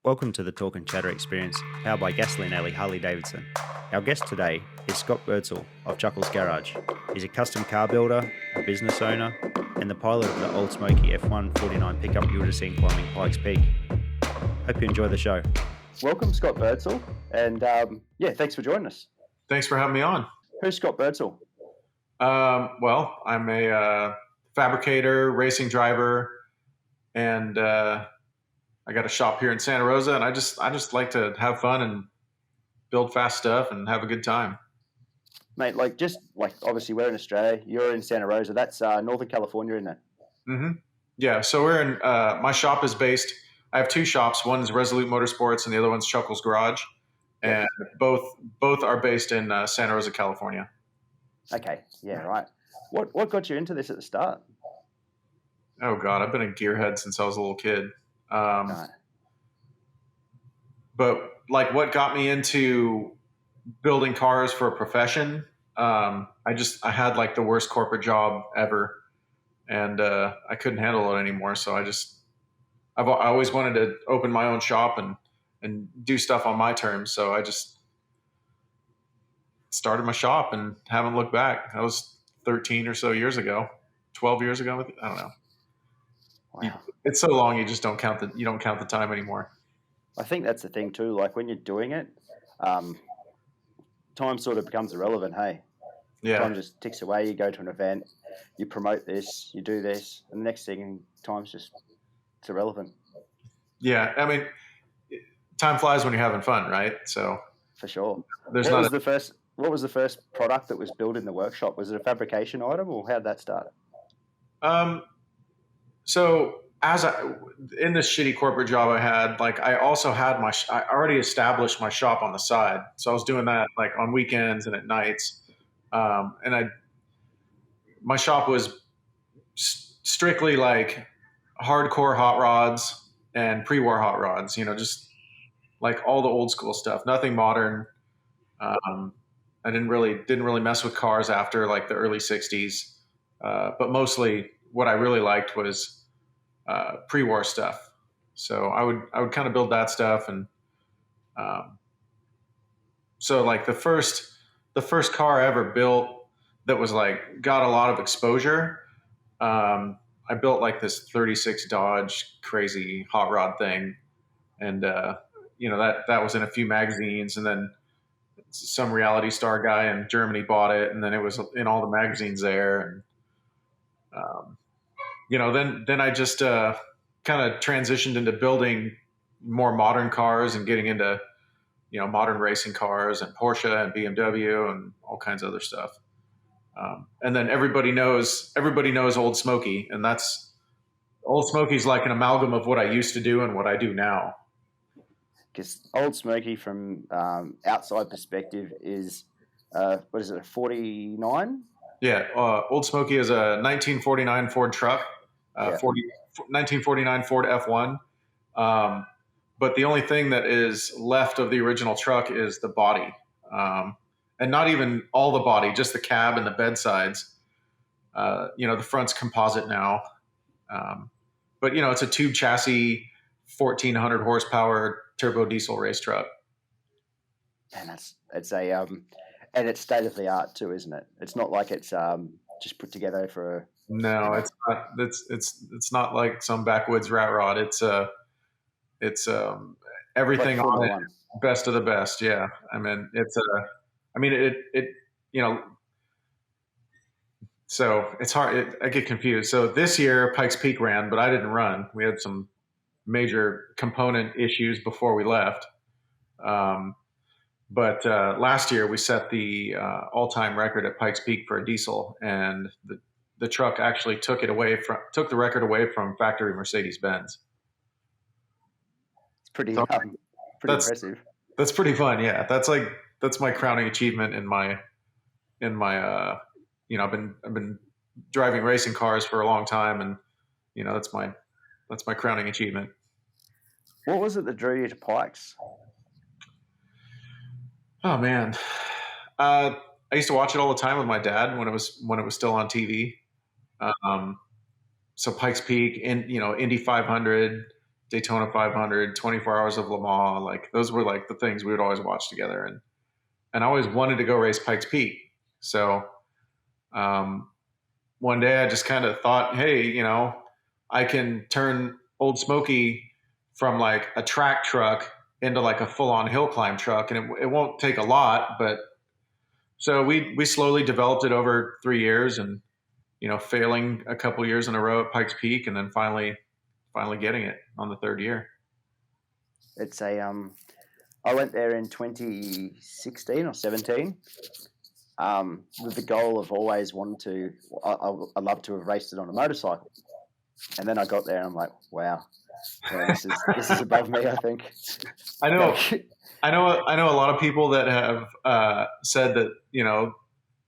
Welcome to the Talk and Chatter experience, powered by Gasoline Alley Harley Davidson. Our guest today is Scott Birdsall of Chuckles Garage. He's a custom car builder, a business owner, and the pilot of the old Smokey F149 pickup you would have seen climbing Pikes Peak. Hope you enjoy the show. Welcome, Scott Birdsall, and thanks for joining us. Thanks for having me on. Who's Scott Birdsall? Well, I'm a fabricator, racing driver, and I got a shop here in Santa Rosa, and I just like to have fun and build fast stuff and have a good time. Mate, obviously we're in Australia, you're in Santa Rosa, that's Northern California, isn't it? Mm-hmm. Yeah, so we're in, my shop is based, I have two shops. One is Resolute Motorsports and the other one's Chuckles Garage. And both are based in Santa Rosa, California. Okay, yeah, right. What got you into this at the start? Oh God, I've been a gearhead since I was a little kid. But like what got me into building cars for a profession, I had like the worst corporate job ever, and I couldn't handle it anymore. So I always wanted to open my own shop and do stuff on my terms. So I just started my shop and haven't looked back. That was 13 or so years ago, 12 years ago. I don't know. Wow. It's so long, you just don't count the time anymore. I think that's the thing too. Like when you're doing it, time sort of becomes irrelevant. Hey, yeah. Time just ticks away. You go to an event, you promote this, you do this, and the next thing, it's irrelevant. Yeah, I mean, time flies when you're having fun, right? So for sure. What was the first product that was built in the workshop? Was it a fabrication item, or how did that start? So in this shitty corporate job I had, like I also had I already established my shop on the side. So I was doing that like on weekends and at nights. My shop was strictly like hardcore hot rods and pre-war hot rods, just like all the old school stuff, nothing modern. I didn't really mess with cars after like the early 60s. But mostly what I really liked was pre-war stuff. So I would kind of build that stuff, and so like the first car I ever built that was like got a lot of exposure. I built like this 36 Dodge crazy hot rod thing, and that was in a few magazines, and then some reality star guy in Germany bought it, and then it was in all the magazines there, and then I just kind of transitioned into building more modern cars and getting into modern racing cars and Porsche and BMW and all kinds of other stuff. And then everybody knows Old Smokey, and that's Old Smokey's like an amalgam of what I used to do and what I do now. Because Old Smokey, from outside perspective, is what is it, a 49? Yeah, Old Smokey is a 1949 Ford truck, 1949 Ford F1. But the only thing that is left of the original truck is the body, and not even all the body, just the cab and the bed sides. The front's composite now, but it's a tube chassis, 1,400 horsepower turbo diesel race truck. And and it's state of the art too, isn't it? It's not like it's just put together for. No, it's not. It's not like some backwoods rat rod. It's everything like on it, best of the best. Yeah, I mean So it's hard. I get confused. So this year Pikes Peak ran, but I didn't run. We had some major component issues before we left. But last year we set the all-time record at Pikes Peak for a diesel, and the truck actually took the record away from factory Mercedes-Benz. It's pretty impressive. That's pretty fun. Yeah, that's my crowning achievement in my I've been driving racing cars for a long time, and that's my crowning achievement. What was it that drew you to Pikes? Oh man, I used to watch it all the time with my dad when it was still on TV. So Pikes Peak, and Indy 500, Daytona 500, 24 Hours of Le Mans. Like those were like the things we would always watch together, and I always wanted to go race Pikes Peak. So um, one day I just kind of thought, hey, I can turn Old Smokey from like a track truck into like a full on hill climb truck, and it won't take a lot, but so we slowly developed it over 3 years, and failing a couple years in a row at Pikes Peak, and then finally getting it on the third year. It's a I went there in 2016 or 17, with the goal of always wanting to. I'd love to have raced it on a motorcycle, and then I got there and I'm like, wow, yeah, this is above me. I think. I know. I know a lot of people that have said that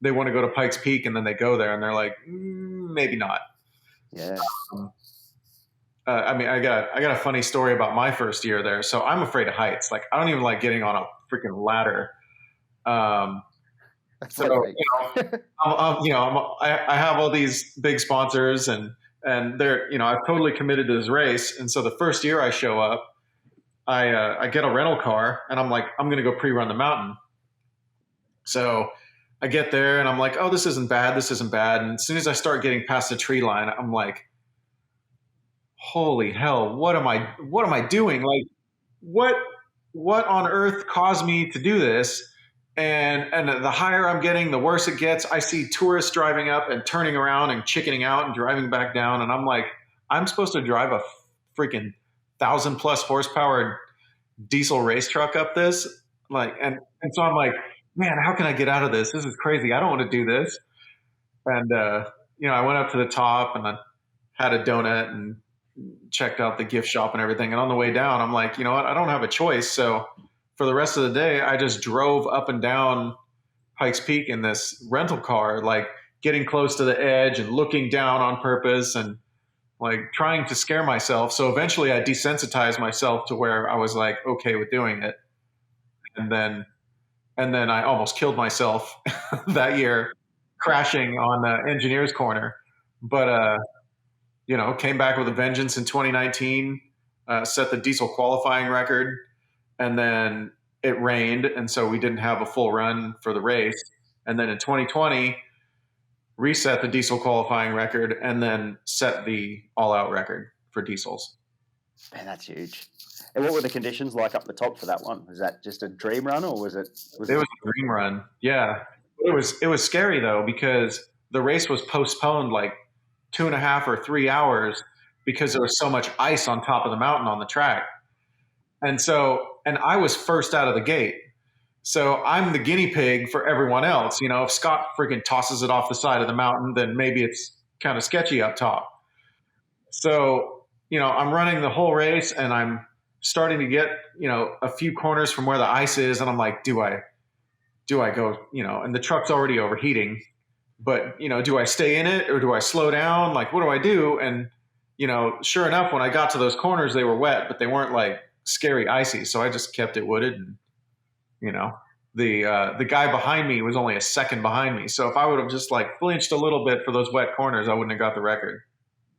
they want to go to Pikes Peak, and then they go there and they're like, maybe not. Yeah. I mean, I got a funny story about my first year there. So I'm afraid of heights. Like I don't even like getting on a freaking ladder. So I have all these big sponsors, and they're I've totally committed to this race. And so the first year I show up, I get a rental car, and I'm like, I'm going to go pre-run the mountain. So I get there and I'm like, oh, this isn't bad. And as soon as I start getting past the tree line, I'm like, holy hell, what am I doing? Like, what on earth caused me to do this? And the higher I'm getting, the worse it gets. I see tourists driving up and turning around and chickening out and driving back down. And I'm like, I'm supposed to drive a freaking 1,000+ horsepower diesel race truck up this? Like, and so I'm like, man, how can I get out of this? This is crazy. I don't want to do this. And, I went up to the top and I had a donut and checked out the gift shop and everything. And on the way down, I'm like, you know what? I don't have a choice. So for the rest of the day, I just drove up and down Pikes Peak in this rental car, like getting close to the edge and looking down on purpose and like trying to scare myself. So eventually I desensitized myself to where I was like, okay with doing it. And then I almost killed myself that year crashing on the engineer's corner. But, came back with a vengeance in 2019, set the diesel qualifying record, and then it rained. And so we didn't have a full run for the race. And then in 2020, reset the diesel qualifying record and then set the all-out record for diesels. Man, that's huge. And what were the conditions like up the top for that one? Was that just a dream run, or was it? It was a dream run. Yeah, it was scary though, because the race was postponed like 2.5 or 3 hours because there was so much ice on top of the mountain on the track. And I was first out of the gate. So I'm the guinea pig for everyone else. If Scott freaking tosses it off the side of the mountain, then maybe it's kind of sketchy up top. So, I'm running the whole race and I'm starting to get, a few corners from where the ice is. And I'm like, do I go, and the truck's already overheating, but, do I stay in it or do I slow down? Like, what do I do? And, sure enough, when I got to those corners, they were wet, but they weren't like scary icy. So I just kept it wooded, and, the guy behind me was only a second behind me. So if I would have just like flinched a little bit for those wet corners, I wouldn't have got the record.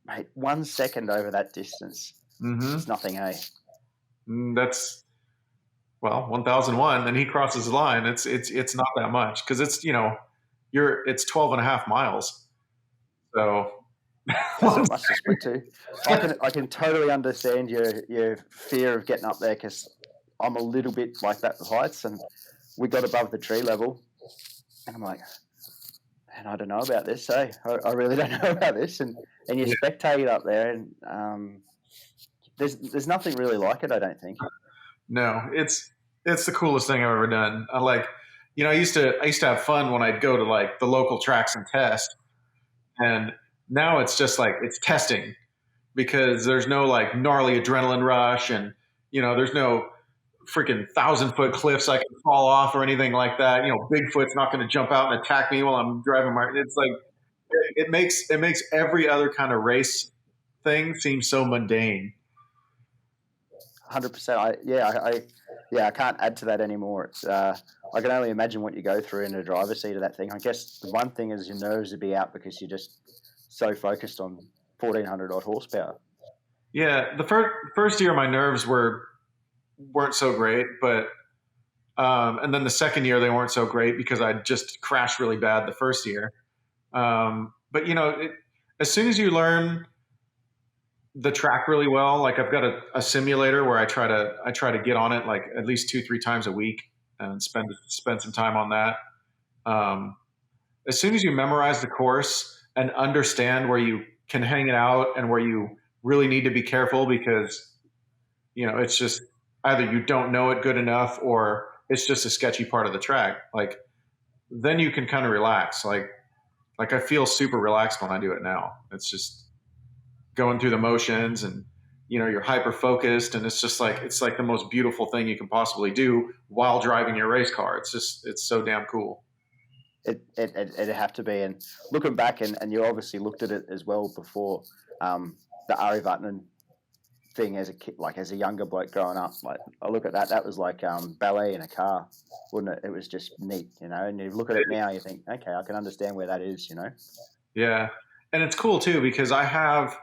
Mate, 1 second over that distance. Mm-hmm. It's nothing, eh? That's 1001. Then he crosses the line. It's not that much because it's it's 12.5 miles. So that's not much to split to. I can totally understand your fear of getting up there, because I'm a little bit like that with heights, and we got above the tree level, and I'm like, man, I don't know about this. I really don't know about this, and you spectate up there, and there's nothing really like it, I don't think. No, it's the coolest thing I've ever done. I used to have fun when I'd go to like the local tracks and test, and now it's just like it's testing, because there's no like gnarly adrenaline rush, and there's no freaking 1,000-foot cliffs I can fall off or anything like that. Bigfoot's not going to jump out and attack me while I'm driving it's like it makes every other kind of thing seem so mundane. 100%. I can't add to that anymore. It's I can only imagine what you go through in the driver's seat of that thing. I guess the one thing is your nerves would be out because you're just so focused on 1,400 odd horsepower. Yeah, the first year my nerves weren't so great, but and then the second year they weren't so great because I just crashed really bad the first year. But as soon as you learn the track really well, like I've got a simulator where I try to get on it like at least 2 3 times a week and spend some time on that. Um, as soon as you memorize the course and understand where you can hang it out and where you really need to be careful because it's just either you don't know it good enough or it's just a sketchy part of the track. Like then you can kind of relax. Like I feel super relaxed when I do it now. It's just going through the motions and you're hyper focused and it's like the most beautiful thing you can possibly do while driving your race car. It's so damn cool. It'd have to be. And looking back, and you obviously looked at it as well before, the Ari Vatanen thing as a kid, like as a younger bloke growing up. Like I look at that, that was like ballet in a car, wouldn't it? It was just neat, And you look at it now, you think, okay, I can understand where that is, Yeah, and it's cool too because I have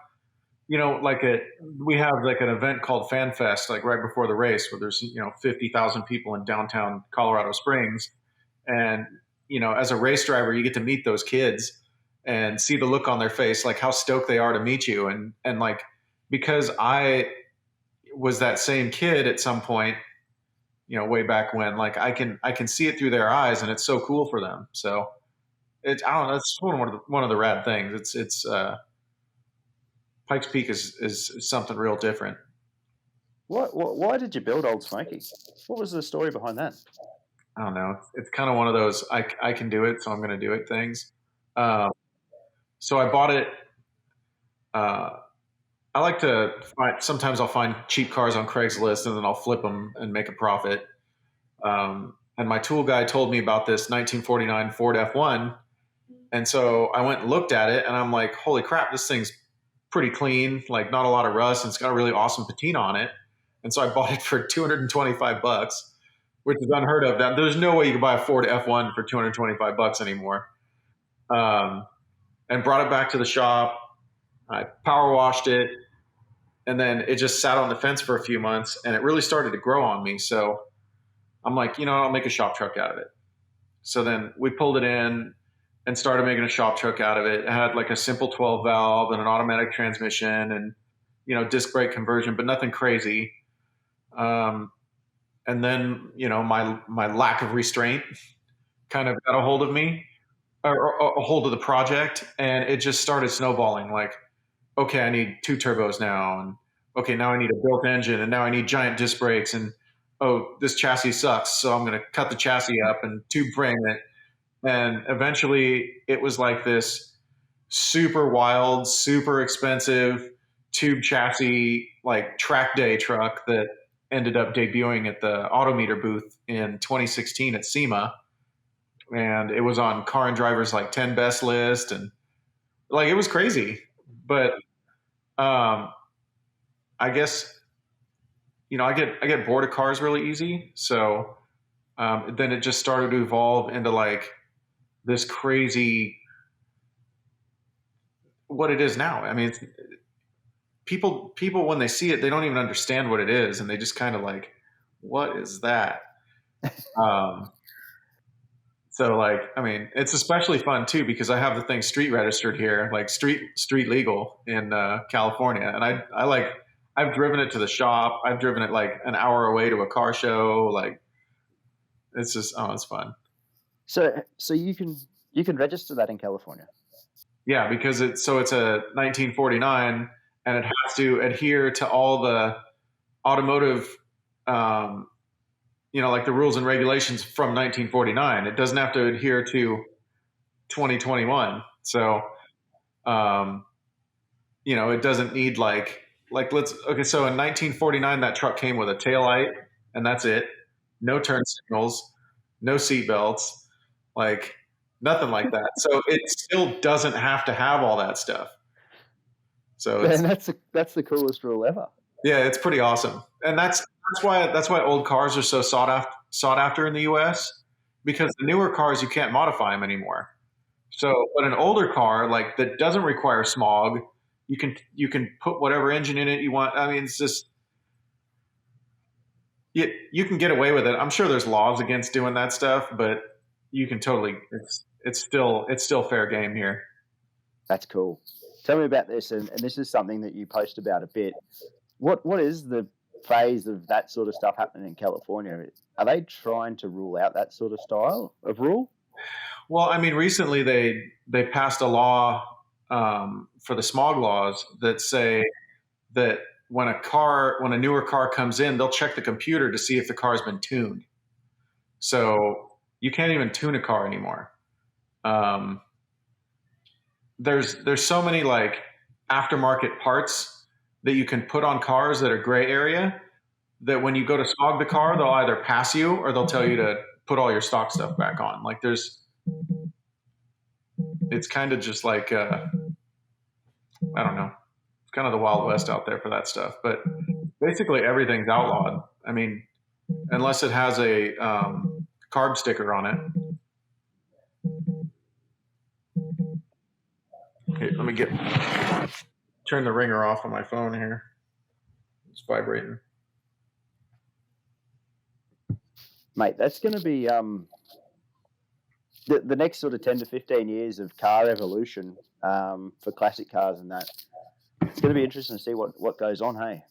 we have like an event called Fan Fest like right before the race where there's 50,000 people in downtown Colorado Springs, and as a race driver you get to meet those kids and see the look on their face, like how stoked they are to meet you, and like because I was that same kid at some point, way back when, like I can see it through their eyes and it's so cool for them. So I don't know, it's one of the rad things. It's Pikes Peak is something real different. Why did you build Old Smokey? What was the story behind that? I don't know. It's kind of one of those I can do it, so I'm going to do it things. Um, so I bought it. Uh, I like to sometimes I'll find cheap cars on Craigslist and then I'll flip them and make a profit. And my tool guy told me about this 1949 Ford F1. And so I went and looked at it and I'm like, holy crap, this thing's pretty clean, like not a lot of rust, and it's got a really awesome patina on it. And so I bought it for $225, which is unheard of. That there's no way you can buy a Ford F1 for $225 anymore. Um, and brought it back to the shop. I power washed it, and then it just sat on the fence for a few months, and it really started to grow on me. So I'm like, I'll make a shop truck out of it. So then we pulled it in and started making a shop truck out of it. It had like a simple 12 valve and an automatic transmission and, disc brake conversion, but nothing crazy. And then, my lack of restraint kind of got a hold of me, or a hold of the project, and it just started snowballing. Like, okay, I need 2 turbos now, and okay, now I need a built engine, and now I need giant disc brakes, and oh, this chassis sucks, so I'm going to cut the chassis up and tube frame it. And eventually, it was like this super wild, super expensive tube chassis, like track day truck that ended up debuting at the Autometer booth in 2016 at SEMA. And it was on Car and Driver's like 10 best list, and like it was crazy. But I guess I get bored of cars really easy, so then it just started to evolve into like this crazy what it is now. I mean, people when they see it, they don't even understand what it is, and they just kind of like, what is that? Um, so like, I mean, it's especially fun too because I have the thing street registered here, like street legal in California, and I've driven it to the shop. I've driven it like an hour away to a car show. Like, it's just it's fun. So you can register that in California. Yeah, because it's a 1949 and it has to adhere to all the automotive, like the rules and regulations from 1949. It doesn't have to adhere to 2021. So, it doesn't need so in 1949, that truck came with a taillight and that's it. No turn signals, no seat belts, like nothing like that. So it still doesn't have to have all that stuff. So and that's the coolest rule ever. Yeah, it's pretty awesome. And that's why old cars are so sought after in the US, because the newer cars you can't modify them anymore. So, but an older car like that doesn't require smog, you can put whatever engine in it you want. I mean, it's just you can get away with it. I'm sure there's laws against doing that stuff, but you can totally. It's still fair game here. That's cool. Tell me about this, and this is something that you post about a bit. What is the phase of that sort of stuff happening in California? Are they trying to rule out that sort of style of rule? Well, I mean, recently they passed a law for the smog laws that say that when a newer car comes in, they'll check the computer to see if the car's been tuned. So you can't even tune a car anymore. Um, there's so many like aftermarket parts that you can put on cars that are gray area that when you go to smog the car, they'll either pass you or they'll tell you to put all your stock stuff back on. Like it's kind of just like I don't know. It's kind of the Wild West out there for that stuff. But basically everything's outlawed. I mean, unless it has a carb sticker on it. Okay, let me turn the ringer off on my phone here. It's vibrating. Mate, that's going to be the next sort of 10 to 15 years of car evolution for classic cars and that. It's going to be interesting to see what goes on, hey?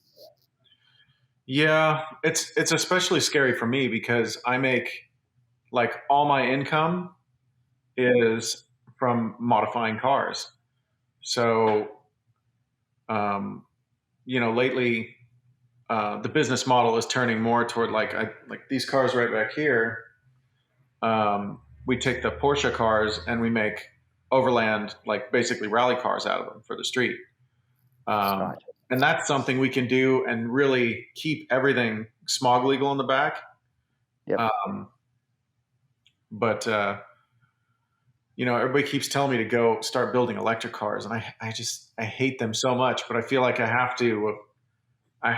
Yeah, it's especially scary for me because I make like all my income is from modifying cars. So, lately the business model is turning more toward like these cars right back here. We take the Porsche cars and we make overland, like basically rally cars out of them for the street. Right. And that's something we can do and really keep everything smog legal in the back. Yep. But everybody keeps telling me to go start building electric cars, and I hate them so much. But I feel like I have to. I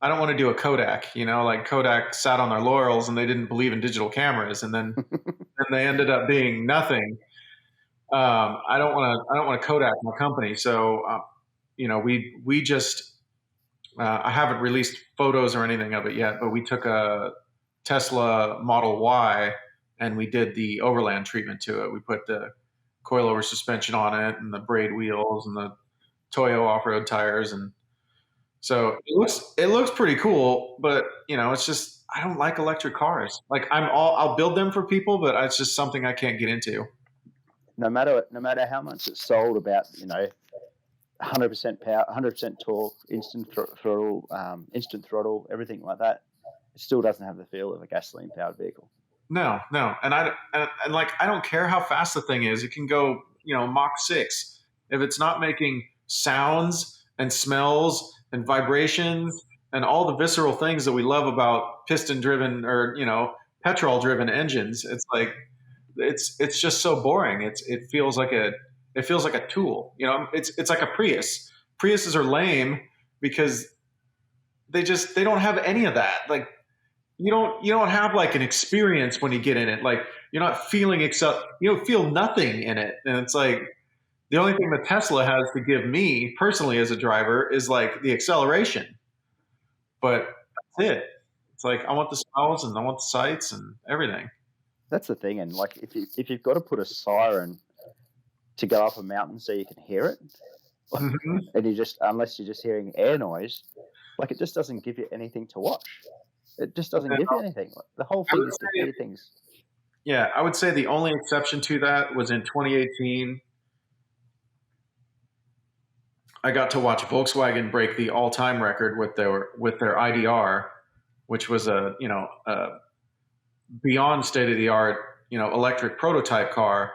don't want to do a Kodak. Like Kodak sat on their laurels and they didn't believe in digital cameras, and then they ended up being nothing. I don't want to Kodak my company. So we just I haven't released photos or anything of it yet, but we took a Tesla Model Y and we did the overland treatment to it. We put the coilover suspension on it and the braid wheels and the Toyo off-road tires, and so it looks pretty cool. But it's just I don't like electric cars. Like I'll build them for people, but it's just something I can't get into. No matter how much it's sold about 100% power, 100% torque, instant throttle, everything like that, it still doesn't have the feel of a gasoline powered vehicle. No, and I don't care how fast the thing is. It can go Mach 6 if it's not making sounds and smells and vibrations and all the visceral things that we love about piston driven or petrol driven engines. It's like it's just so boring. It feels like a tool. It's like a Prius. Priuses are lame because they don't have any of that. Like you don't have like an experience when you get in it. Like you're not feeling you don't feel nothing in it. And it's like the only thing that Tesla has to give me personally as a driver is like the acceleration. But that's it. It's like I want the smells and I want the sights and everything. That's the thing. And like if you've got to put a siren to go up a mountain so you can hear it, Mm-hmm. and unless you're just hearing air noise, like it just doesn't give you anything to watch. It just doesn't give you anything. Like, the whole thing is to hear things. Yeah, I would say the only exception to that was in 2018. I got to watch Volkswagen break the all-time record with their IDR, which was a beyond state-of-the-art electric prototype car,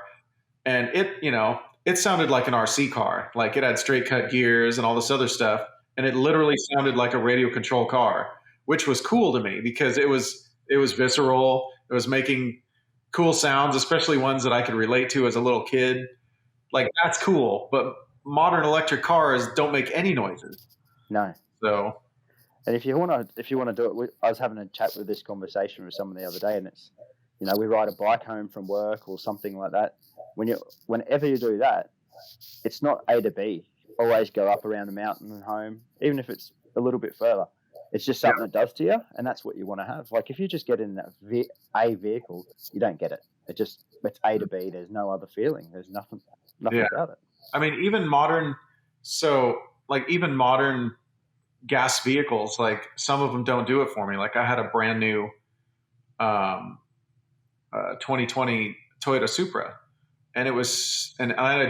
and it sounded like an RC car. Like it had straight cut gears and all this other stuff, and it literally sounded like a radio control car, which was cool to me because it was visceral. It was making cool sounds, especially ones that I could relate to as a little kid. Like that's cool, but modern electric cars don't make any noises. No. So, and if you want to do it, I was having a chat with this conversation with someone the other day, and it's we ride a bike home from work or something like that. Whenever you do that, it's not A to B. Always go up around the mountain and home, even if it's a little bit further. It's just something it does to you, and that's what you want to have. Like if you just get in a vehicle, you don't get it. It's A to B. There's no other feeling. There's nothing about it. I mean, even modern gas vehicles, like some of them don't do it for me. Like I had a brand new 2020 Toyota Supra, and I had a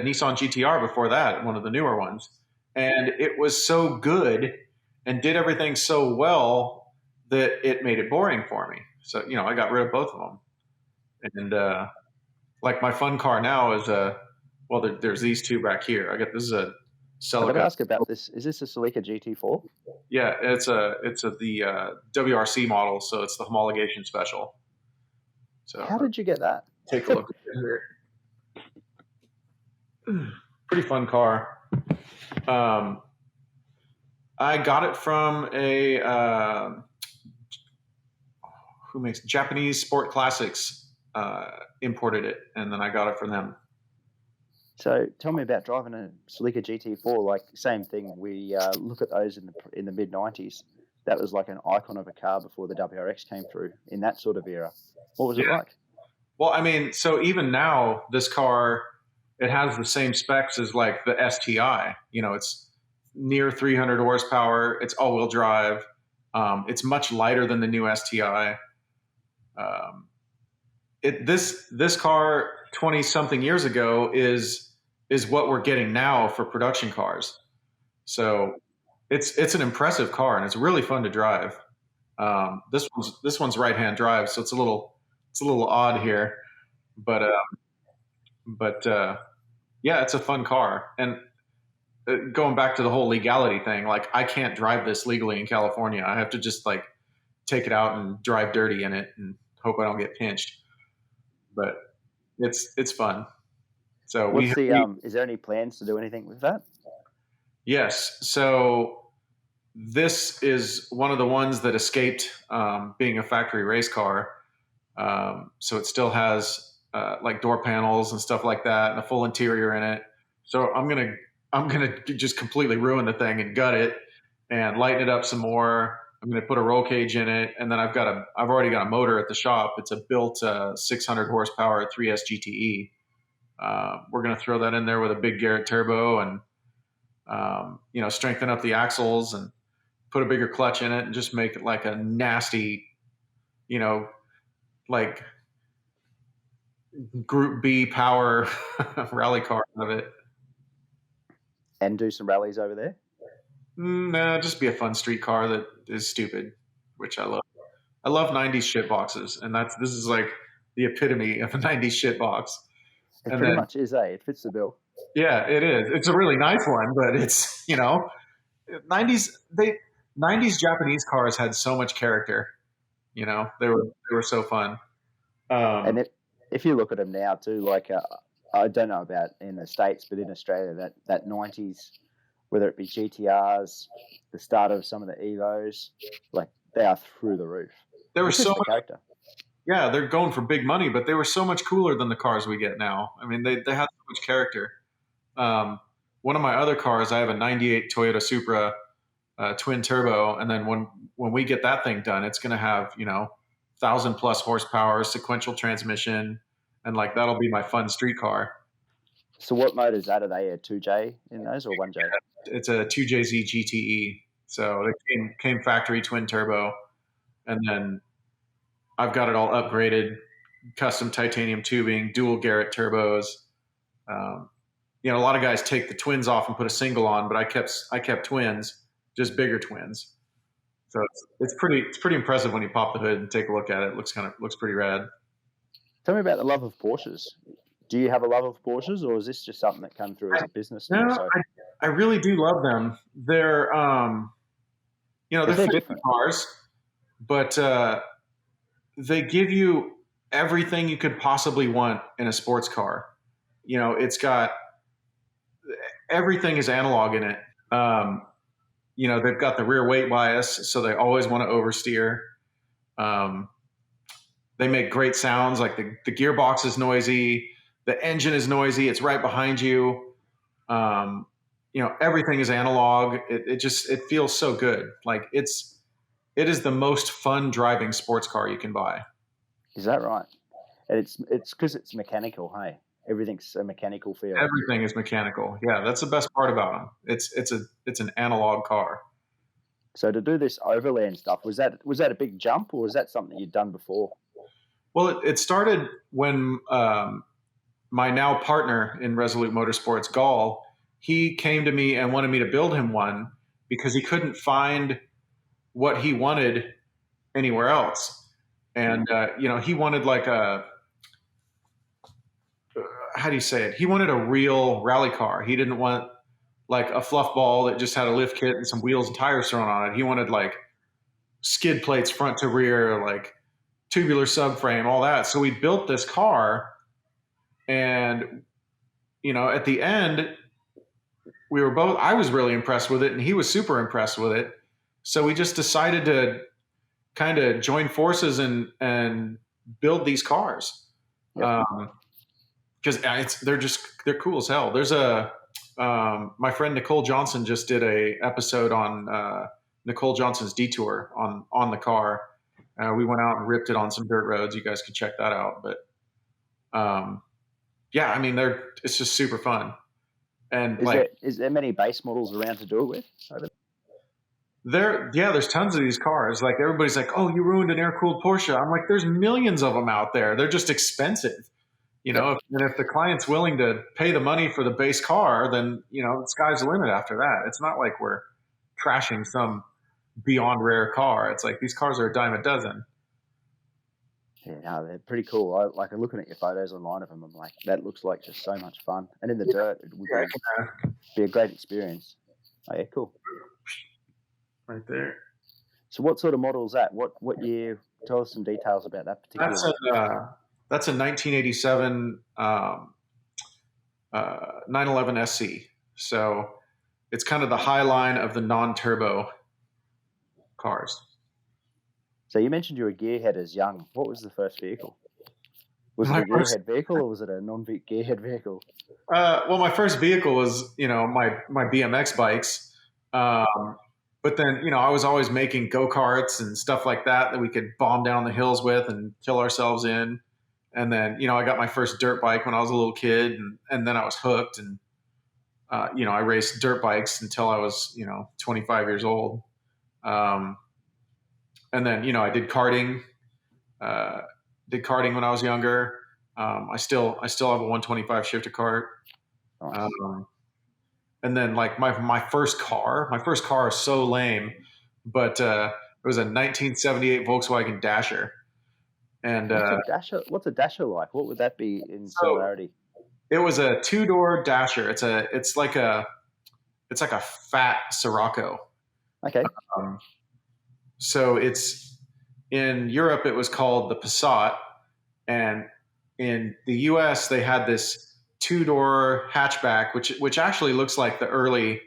Nissan GTR before that, one of the newer ones, and it was so good and did everything so well that it made it boring for me. So I got rid of both of them, and like my fun car now is there's these two back here. This is a Celica. I got to ask about this. Is this a Celica GT4? Yeah, it's the WRC model, so it's the homologation special. So how did you get that? Take a look here. Pretty fun car. I got it from a who makes Japanese Sport Classics. Imported it, and then I got it from them. So tell me about driving a Celica GT4. Like same thing. We look at those in the mid '90s. That was like an icon of a car before the WRX came through in that sort of era. What was it like? Well, I mean, so even now, this car, it has the same specs as like the STI. It's near 300 horsepower. It's all-wheel drive. It's much lighter than the new STI. This car 20-something years ago is what we're getting now for production cars. So it's an impressive car, and it's really fun to drive. This one's right-hand drive, so it's a little odd here, but yeah, it's a fun car. And going back to the whole legality thing, like I can't drive this legally in California. I have to just like take it out and drive dirty in it and hope I don't get pinched. But it's fun. So is there any plans to do anything with that? Yes. So this is one of the ones that escaped being a factory race car. So it still has like door panels and stuff like that, and a full interior in it. So I'm gonna just completely ruin the thing and gut it and lighten it up some more. I'm gonna put a roll cage in it, and then I've already got a motor at the shop. It's a built 600 horsepower 3S GTE. We're gonna throw that in there with a big Garrett turbo and strengthen up the axles and put a bigger clutch in it and just make it like a nasty, like Group B power rally car of it. And do some rallies over there? Nah, just be a fun street car that is stupid, which I love. I love 90s shit boxes, and this is like the epitome of a 90s shit box. It pretty much is, eh? It fits the bill. Yeah, it is. It's a really nice one, but it's, 90s Japanese cars had so much character. They were so fun. And if you look at them now too, like I don't know about in the States, but in Australia, that 90s, whether it be GTRs, the start of some of the Evos, like they are through the roof. There was so much character. Yeah, they're going for big money, but they were so much cooler than the cars we get now. I mean, they had so much character. One of my other cars, I have a 98 Toyota Supra twin turbo, and then when we get that thing done, it's going to have 1,000+ horsepower, sequential transmission, and like that'll be my fun street car. So what motor is that? Are they a 2J in those or 1J? It's a 2JZ GTE. So they came factory twin turbo, and then I've got it all upgraded, custom titanium tubing, dual Garrett turbos. A lot of guys take the twins off and put a single on, but I kept twins, just bigger twins. So it's pretty impressive when you pop the hood and take a look at it. It looks pretty rad. Tell me about the love of Porsches. Do you have a love of Porsches, or is this just something that came through as a business? No, I really do love them. They're they're different cars, but they give you everything you could possibly want in a sports car. It's got everything is analog in it. They've got the rear weight bias, so they always want to oversteer. They make great sounds, like the gearbox is noisy. The engine is noisy. It's right behind you. Everything is analog. It feels so good. Like it is the most fun driving sports car you can buy. Is that right? And it's because it's mechanical, hey? Everything's a mechanical feel. Everything is mechanical. Yeah, that's the best part about them. It's an analog car. So to do this overland stuff, was that a big jump, or was that something you'd done before? Well, it started when my now partner in Resolute Motorsports, Gall, he came to me and wanted me to build him one because he couldn't find what he wanted anywhere else. And, he wanted like how do you say it? He wanted a real rally car. He didn't want like a fluff ball that just had a lift kit and some wheels and tires thrown on it. He wanted like skid plates front to rear, like tubular subframe, all that. So we built this car, and at the end I was really impressed with it and he was super impressed with it. So we just decided to kind of join forces and build these cars. Yep. Because they're cool as hell. There's my friend Nicole Johnson just did a episode on Nicole Johnson's detour on the car. We went out and ripped it on some dirt roads. You guys can check that out. But I mean, it's just super fun. And is there many base models around to do it with? There's tons of these cars. Like everybody's like, "Oh, you ruined an air-cooled Porsche." I'm like, "There's millions of them out there. They're just expensive." And if the client's willing to pay the money for the base car, then, the sky's the limit after that. It's not like we're trashing some beyond rare car. It's like these cars are a dime a dozen. Yeah, no, they're pretty cool. I'm looking at your photos online of them. I'm like, that looks like just so much fun. And in the dirt, it would be a great experience. Oh, yeah, cool. Right there. So what sort of model is that? What year? Tell us some details about that particular. That's a 1987 911 SC. So it's kind of the high line of the non-turbo cars. So you mentioned you were a gearhead as young. What was the first vehicle? Was it a gearhead vehicle or was it a non-gearhead vehicle? Well, my first vehicle was, my BMX bikes. But then, I was always making go-karts and stuff like that we could bomb down the hills with and kill ourselves in. And then, I got my first dirt bike when I was a little kid, and then I was hooked. And, I raced dirt bikes until I was, 25 years old. And then, I did karting. When I was younger. I still have a 125 shifter kart. And then like my first car is so lame, but it was a 1978 Volkswagen Dasher. And what's a Dasher like? What would that be in similarity? It was a 2-door Dasher. It's like a fat Scirocco. Okay. So it's in Europe it was called the Passat, and in the US they had this 2-door hatchback, which actually looks like the early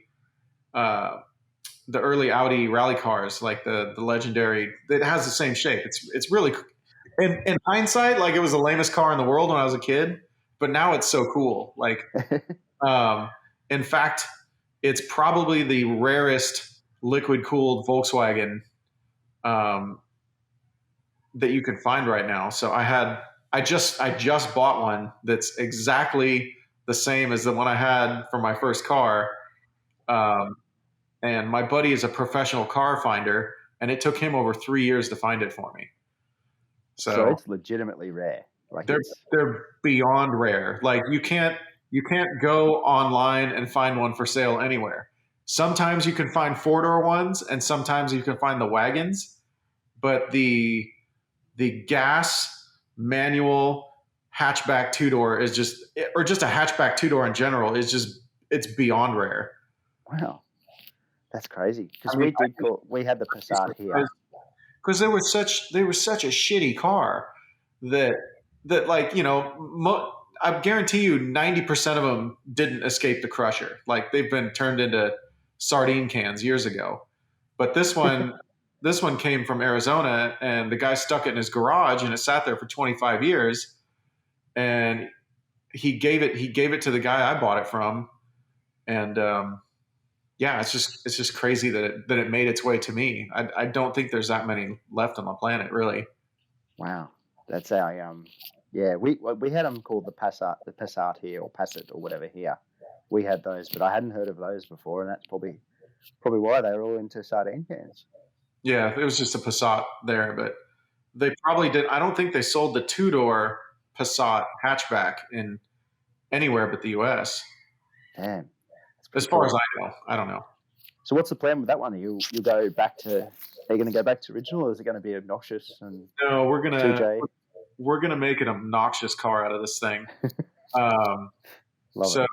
Audi rally cars, like the legendary. It has the same shape. It's really, in hindsight, like it was the lamest car in the world when I was a kid, but now it's so cool. Like, in fact, it's probably the rarest liquid cooled Volkswagen that you can find right now. So I just bought one that's exactly the same as the one I had for my first car. And my buddy is a professional car finder, and it took him over 3 years to find it for me. So it's legitimately rare. Like they're beyond rare. Like you can't go online and find one for sale anywhere. Sometimes you can find 4-door ones, and sometimes you can find the wagons, but the gas manual hatchback 2-door is just a hatchback 2-door in general it's beyond rare. Wow, that's crazy. Because we had the Passat here. Because they were such a shitty car that like I guarantee you 90% of them didn't escape the crusher. Like they've been turned into sardine cans years ago. But this one came from Arizona, and the guy stuck it in his garage, and it sat there for 25 years. And he gave it to the guy I bought it from, and yeah, it's just crazy that it made its way to me. I don't think there's that many left on the planet, really. Wow, that's our yeah. We had them called the Passat here, or Passat or whatever here. We had those, but I hadn't heard of those before, and that's probably why they were all into sardine cans. Yeah, it was just a Passat there, but they probably did. I don't think they sold the 2-door Passat hatchback in anywhere but the U.S. Damn. As far as I know, I don't know. So what's the plan with that one? You go back to? Are you going to go back to original, or is it going to be obnoxious and No, we're 2J? gonna make an obnoxious car out of this thing. Love it.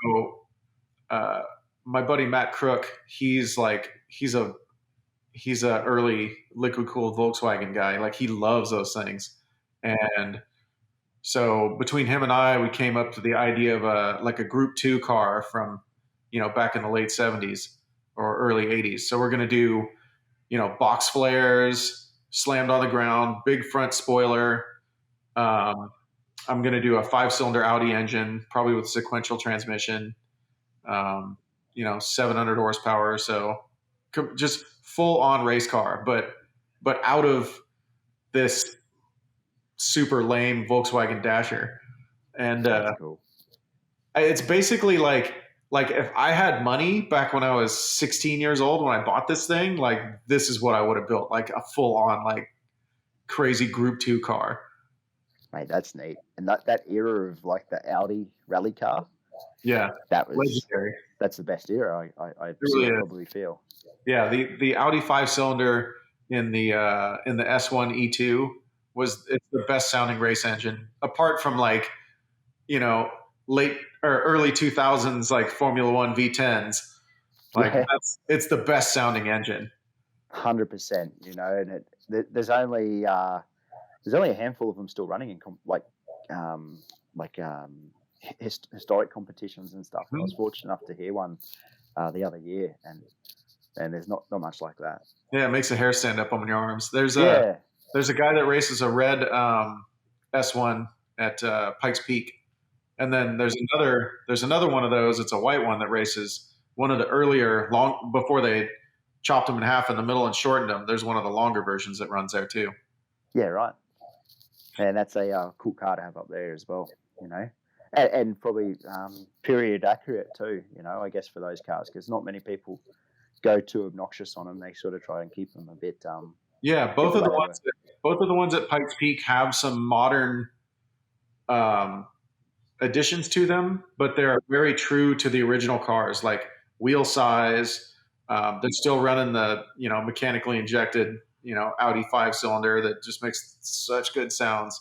My buddy Matt Crook, he's a early liquid cooled Volkswagen guy. Like, he loves those things, and so between him and I, we came up to the idea of a Group 2 car from back in the late 70s or early 80s. So we're gonna do box flares, slammed on the ground, big front spoiler. I'm going to do a 5-cylinder Audi engine, probably with sequential transmission, 700 horsepower. So just full on race car, but out of this super lame Volkswagen Dasher. And That's cool. it's basically like if I had money back when I was 16 years old, when I bought this thing, like, this is what I would have built, like a full on, like, crazy Group 2 car. Mate, that's neat. And that era of like the Audi rally car, yeah, that was legendary. That's the best era. I really probably feel. Yeah, the Audi 5-cylinder in the S1 E2 it's the best sounding race engine, apart from late or early 2000s like Formula One V10s. Like, it's the best sounding engine. 100%. And there's only a handful of them still running in historic competitions and stuff. Mm-hmm. I was fortunate enough to hear one the other year, and there's not much like that. Yeah, it makes the hair stand up on your arms. There's a guy that races a red S1 at Pikes Peak, and then there's another one of those. It's a white one that races one of the earlier before they chopped them in half in the middle and shortened them. There's one of the longer versions that runs there too. Yeah, right. And that's a cool car to have up there as well, and probably period accurate too, I guess, for those cars, because not many people go too obnoxious on them. They sort of try and keep them a bit. Yeah, both of the ones at Pikes Peak have some modern additions to them, but they're very true to the original cars, like wheel size. They're still running the mechanically injected Audi 5-cylinder that just makes such good sounds.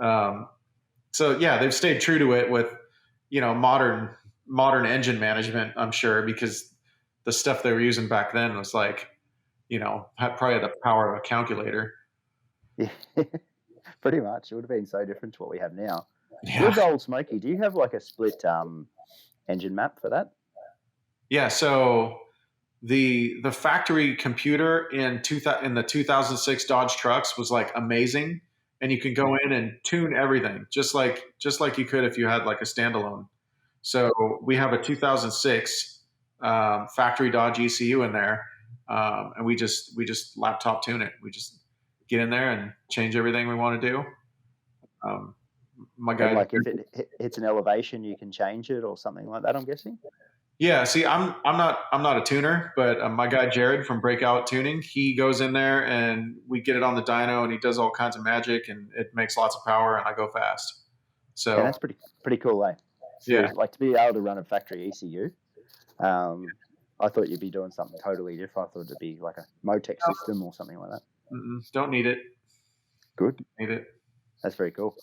So yeah, they've stayed true to it with modern engine management, I'm sure, because the stuff they were using back then was like had probably the power of a calculator. Yeah, pretty much. It would have been so different to what we have now. Yeah. With the old Smokey, do you have like a split engine map for that? Yeah, so the factory computer in the 2006 Dodge trucks was like amazing, and you can go in and tune everything just like you could if you had like a standalone. So we have a 2006 factory Dodge ECU in there, and we just laptop tune it. We just get in there and change everything we want to do. My guy, like if it hits an elevation, you can change it or something like that, I'm guessing. Yeah, see, I'm not a tuner, but my guy Jared from Breakout Tuning, he goes in there and we get it on the dyno, and he does all kinds of magic, and it makes lots of power, and I go fast. So that's pretty cool, eh? So, yeah, like to be able to run a factory ECU. I thought you'd be doing something totally different. I thought it'd be like a Motec system or something like that. Don't need it. Good. Need it. That's very cool.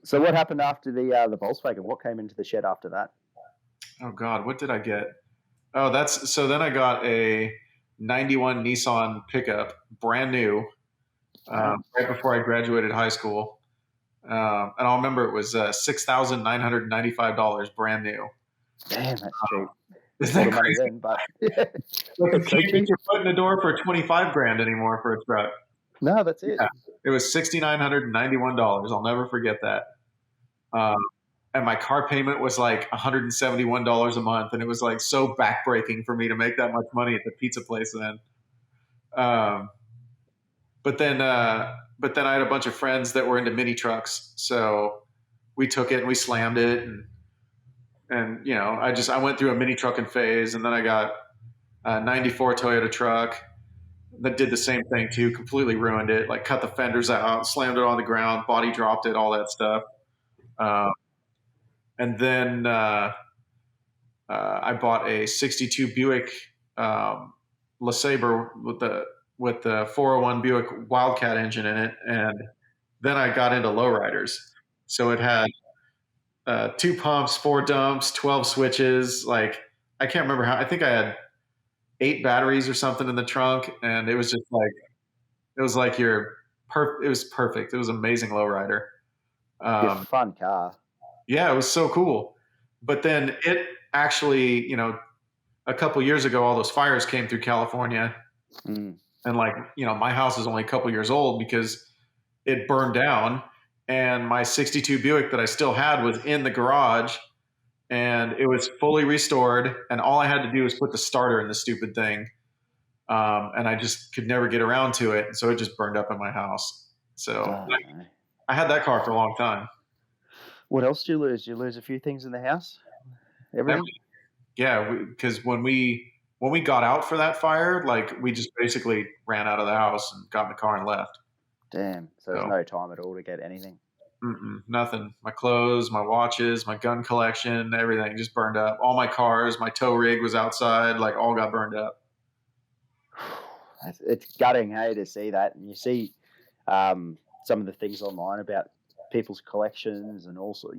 So what happened after the Volkswagen? What came into the shed after that? Oh God, what did I get? Oh, then I got a 91 Nissan pickup, brand new, right before I graduated high school. And I'll remember it was $6,995 brand new. Damn, that's cheap. Isn't that crazy? Then, but you can't get your foot in the door for $25,000 anymore for a truck. No, that's it. Yeah, it was $6,991. I'll never forget that. and my car payment was like $171 a month, and it was like so backbreaking for me to make that much money at the pizza place then. Um, but then I had a bunch of friends that were into mini trucks, so we took it and we slammed it, and I went through a mini trucking phase, and then I got a '94 Toyota truck that did the same thing too, completely ruined it, like cut the fenders out, slammed it on the ground, body dropped it, all that stuff. Uh, and then I bought a '62 Buick LeSabre with the 401 Buick Wildcat engine in it, and then I got into lowriders. So it had two pumps, four dumps, 12 switches. Like I can't remember how. I think I had 8 batteries or something in the trunk, and it was just like it was like it was perfect. It was an amazing lowrider. Your fun car. Yeah, it was so cool. But then it actually, a couple years ago, all those fires came through California, Mm. and like my house is only a couple years old because it burned down, and my '62 Buick that I still had was in the garage, and it was fully restored, and all I had to do was put the starter in the stupid thing, and I just could never get around to it, and so it just burned up in my house. So Oh, I had that car for a long time. what else did you lose? Did you lose a few things in the house? Everything? Yeah, because when we got out for that fire, like we just basically ran out of the house and got in the car and left. Damn. So there's no time at all to get anything. Nothing. My clothes, my watches, my gun collection, everything just burned up. All my cars, my tow rig was outside, like all got burned up. It's gutting, hey, to see that. And you see some of the things online about people's collections, and also,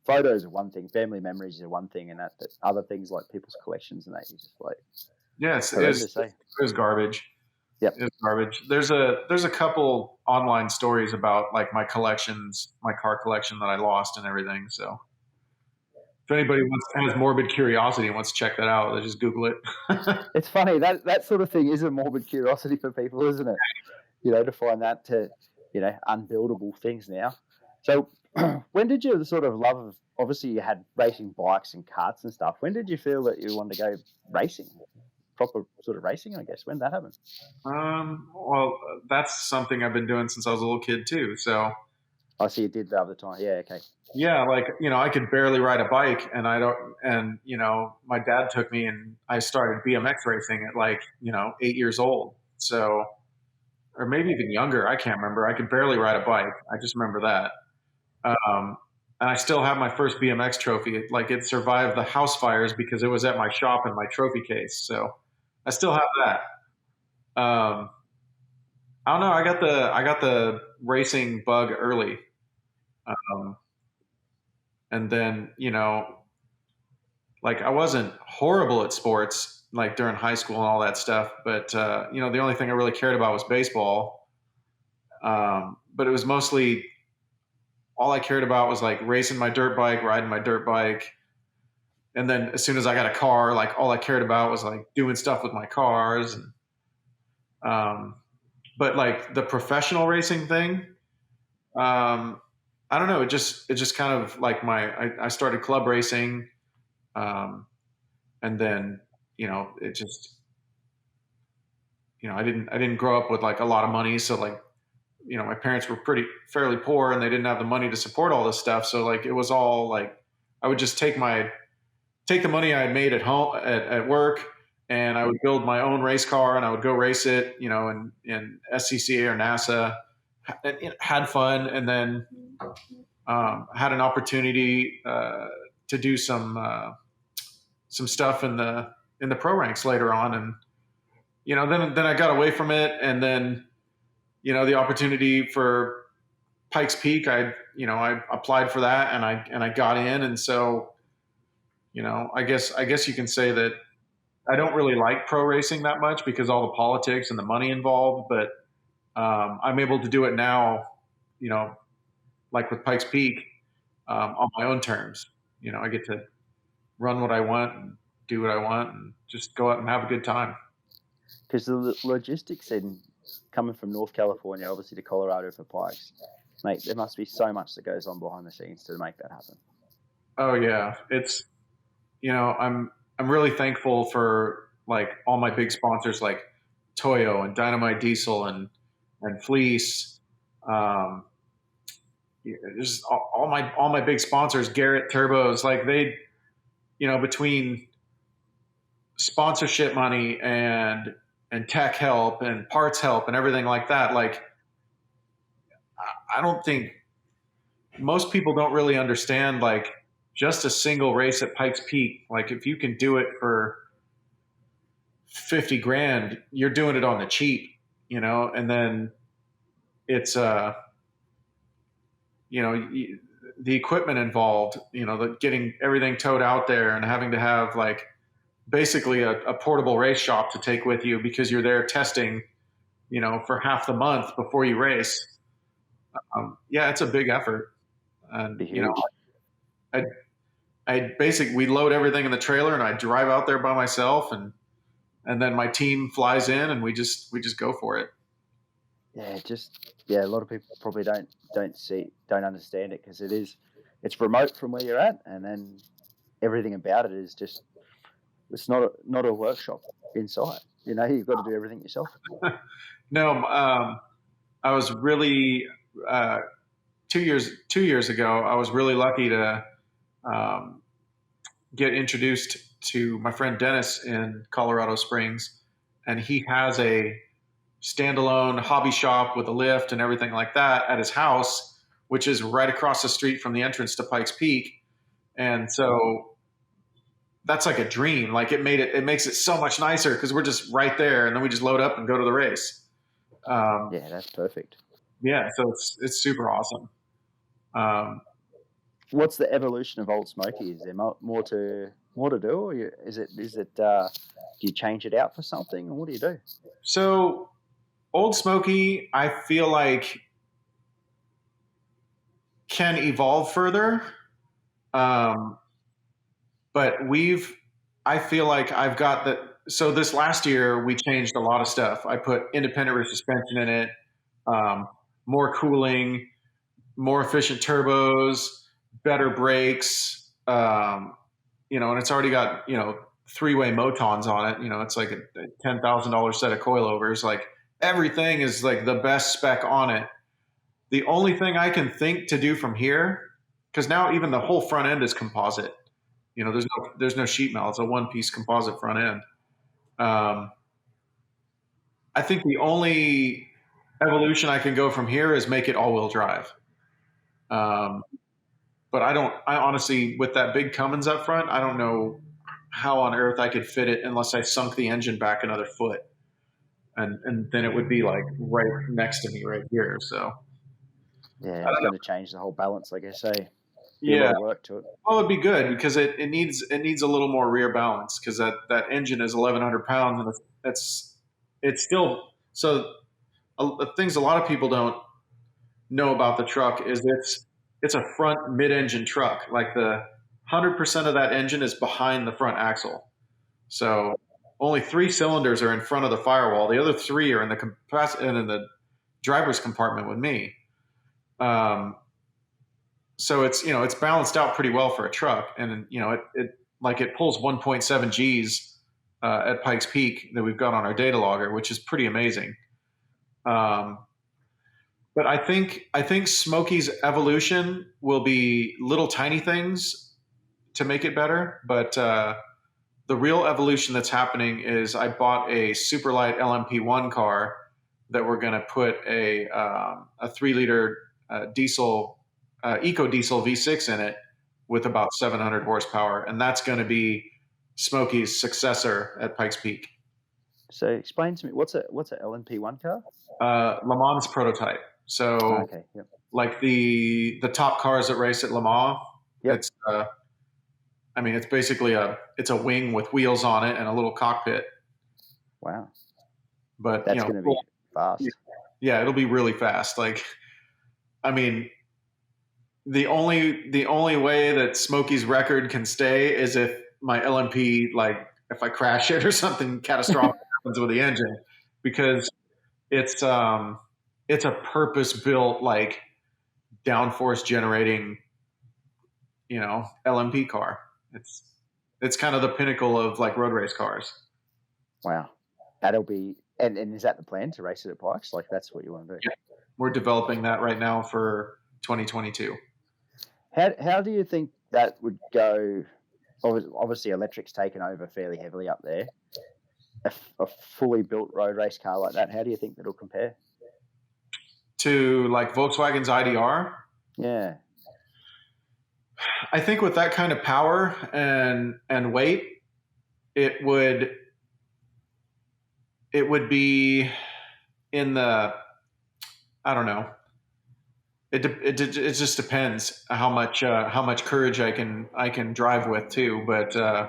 photos are one thing, family memories are one thing, and that other things like people's collections and that, you just like, yeah, it was garbage. Yep. It's garbage. There's a couple online stories about like my collections, my car collection that I lost and everything. So if anybody has morbid curiosity and wants to check that out, they just Google it. It's funny that sort of thing is a morbid curiosity for people, isn't it? To find that to unbuildable things now. So when did you sort of love of, obviously you had racing bikes and karts and stuff, when did you feel that you wanted to go racing, proper sort of racing, I guess? When did that happen? Well, that's something I've been doing since I was a little kid too. So I see you did the other time. Yeah, okay. yeah, like I could barely ride a bike, and my dad took me, and I started BMX racing at like 8 years old. So, or maybe even younger. I can't remember. I could barely ride a bike. I just remember that. And I still have my first BMX trophy. It survived the house fires because it was at my shop in my trophy case. So I still have that. I don't know. I got the racing bug early, and then like I wasn't horrible at sports like during high school and all that stuff, but the only thing I really cared about was baseball. But it was mostly all I cared about was like racing my dirt bike, riding my dirt bike. And then as soon as I got a car, like all I cared about was like doing stuff with my cars. And, but like the professional racing thing, I don't know. It just kind of like I started club racing. And then, it just, I didn't grow up with like a lot of money. So like, my parents were fairly poor, and they didn't have the money to support all this stuff. So like, it was all like, I would just take the money I had made at home at work, and I would build my own race car, and I would go race it, in SCCA or NASA, had fun. And then, had an opportunity, to do some stuff in the pro ranks later on. And, then I got away from it. And then, the opportunity for Pikes Peak, I applied for that, and I got in. And so, I guess you can say that I don't really like pro racing that much because all the politics and the money involved, but I'm able to do it now, like with Pikes Peak, on my own terms. I get to run what I want and do what I want and just go out and have a good time. Because the logistics in coming from North California, obviously to Colorado for Pikes, mate, there must be so much that goes on behind the scenes to make that happen. Oh yeah, it's I'm really thankful for like all my big sponsors like Toyo and Dynamite Diesel and Fleece. Um, yeah, just all my big sponsors, Garrett Turbos, like they between sponsorship money and tech help and parts help and everything like that. Like I don't think most people don't really understand like just a single race at Pikes Peak. Like if you can do it for 50 grand, you're doing it on the cheap, and then it's you know the equipment involved, the getting everything towed out there and having to have like basically a portable race shop to take with you because you're there testing, for half the month before you race. Yeah, it's a big effort. And, Be huge. I, I basically, we load everything in the trailer and I drive out there by myself and then my team flies in and we just go for it. A lot of people probably don't understand it because it's remote from where you're at, and then everything about it is just it's not a workshop inside. You've got to do everything yourself. No, I was really, 2 years ago, I was really lucky to um, get introduced to my friend Dennis in Colorado Springs, and he has a standalone hobby shop with a lift and everything like that at his house, which is right across the street from the entrance to Pikes Peak. And so that's like a dream. Like it makes it so much nicer because we're just right there, and then we just load up and go to the race. Yeah, that's perfect. Yeah, so it's super awesome. What's the evolution of Old Smoky? Is there more to do, or is it do you change it out for something, or what do you do? So Old Smoky, I feel like can evolve further, um, but I feel like I've got that. So this last year we changed a lot of stuff. I put independent rear suspension in it, um, more cooling, more efficient turbos, better brakes, and it's already got, three-way motons on it. It's like a $10,000 set of coilovers. Like everything is like the best spec on it. The only thing I can think to do from here, because now even the whole front end is composite. There's no sheet metal. It's a one-piece composite front end. I think the only evolution I can go from here is make it all-wheel drive. But I honestly, with that big Cummins up front, I don't know how on earth I could fit it unless I sunk the engine back another foot. And then it would be like right next to me right here. So Yeah, it's going to change the whole balance, like I say. Yeah, a lot of work to it. Well, it'd be good because it needs a little more rear balance because that engine is 1,100 pounds and it's still so. Things a lot of people don't know about the truck is it's a front mid-engine truck. Like the 100% of that engine is behind the front axle. So only 3 cylinders are in front of the firewall. The other 3 are in the driver's compartment with me. So it's balanced out pretty well for a truck, and it pulls 1.7 Gs at Pikes Peak that we've got on our data logger, which is pretty amazing. But I think Smokey's evolution will be little tiny things to make it better. But the real evolution that's happening is I bought a super light LMP1 car that we're going to put a 3-liter diesel eco diesel V6 in it with about 700 horsepower, and that's going to be Smokey's successor at Pikes Peak. So explain to me what's a LMP1 car? Le Mans prototype. So okay, yep. Like the top cars that race at Le Mans. Yep. It's basically a wing with wheels on it and a little cockpit. Wow. But that's going to be fast. Yeah, it'll be really fast. The only way that Smokey's record can stay is if my LMP, if I crash it or something catastrophic happens with the engine, because it's a purpose built downforce generating LMP car. It's kind of the pinnacle of like road race cars. Wow. That'll be, and is that the plan to race it at Pikes? Like that's what you want to do? Yeah. We're developing that right now for 2022. How do you think that would go? Obviously, electric's taken over fairly heavily up there. A fully built road race car like that, how do you think that'll compare? To like Volkswagen's IDR? Yeah. I think with that kind of power and weight, it would be in the, I don't know. It just depends how much courage I can drive with too. But I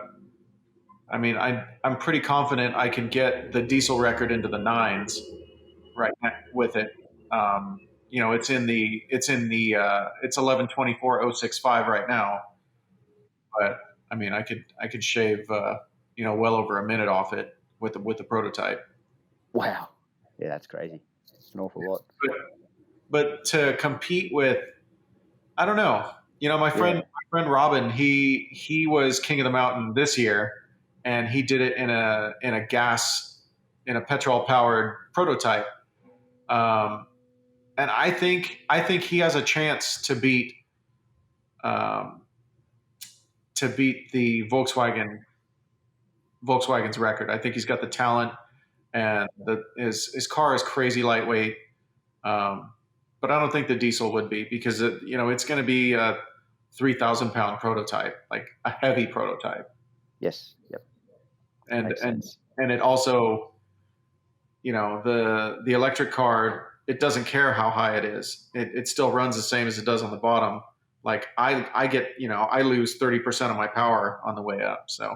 mean, I'm pretty confident I can get the diesel record into the nines right now with it. It's 11:24:065 right now. But I mean, I could shave well over a minute off it with the prototype. Wow. Yeah, that's crazy. It's an awful lot. But to compete with, I don't know. My friend Robin, he was king of the mountain this year, and he did it in a petrol powered prototype. And I think he has a chance to beat the Volkswagen's record. I think he's got the talent, and his car is crazy lightweight. But I don't think the diesel would be, because it's going to be a 3,000 pound prototype, like a heavy prototype. Yes. Yep. And it also, the electric car, it doesn't care how high it is. It still runs the same as it does on the bottom. Like I get, I lose 30% of my power on the way up. So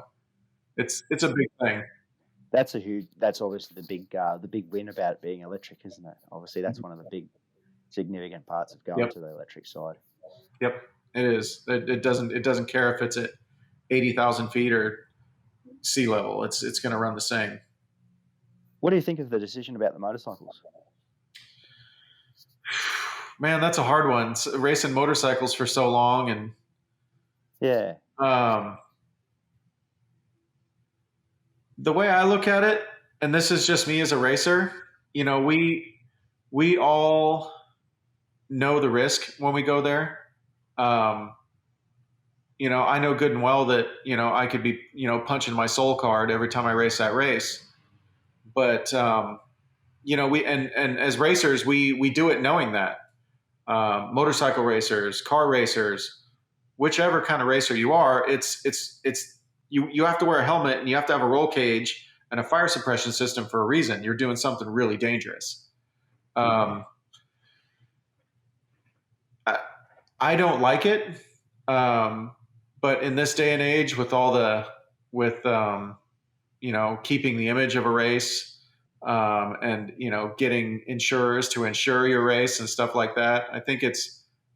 it's a big thing. That's obviously the big win about it being electric, isn't it? Obviously that's one of the big significant parts of going to the electric side. Yep, it is. It doesn't care if it's at 80,000 feet or sea level. It's going to run the same. What do you think of the decision about the motorcycles? Man, that's a hard one. Racing motorcycles for so long, and yeah. The way I look at it, and this is just me as a racer, we all know the risk when we go there. I know good and well that, I could be, punching my soul card every time I race that race. But, we as racers, we do it knowing that. Motorcycle racers, car racers, whichever kind of racer you are, you have to wear a helmet, and you have to have a roll cage and a fire suppression system for a reason. You're doing something really dangerous. I don't like it. But in this day and age, with keeping the image of a race, and, getting insurers to insure your race and stuff like that, I think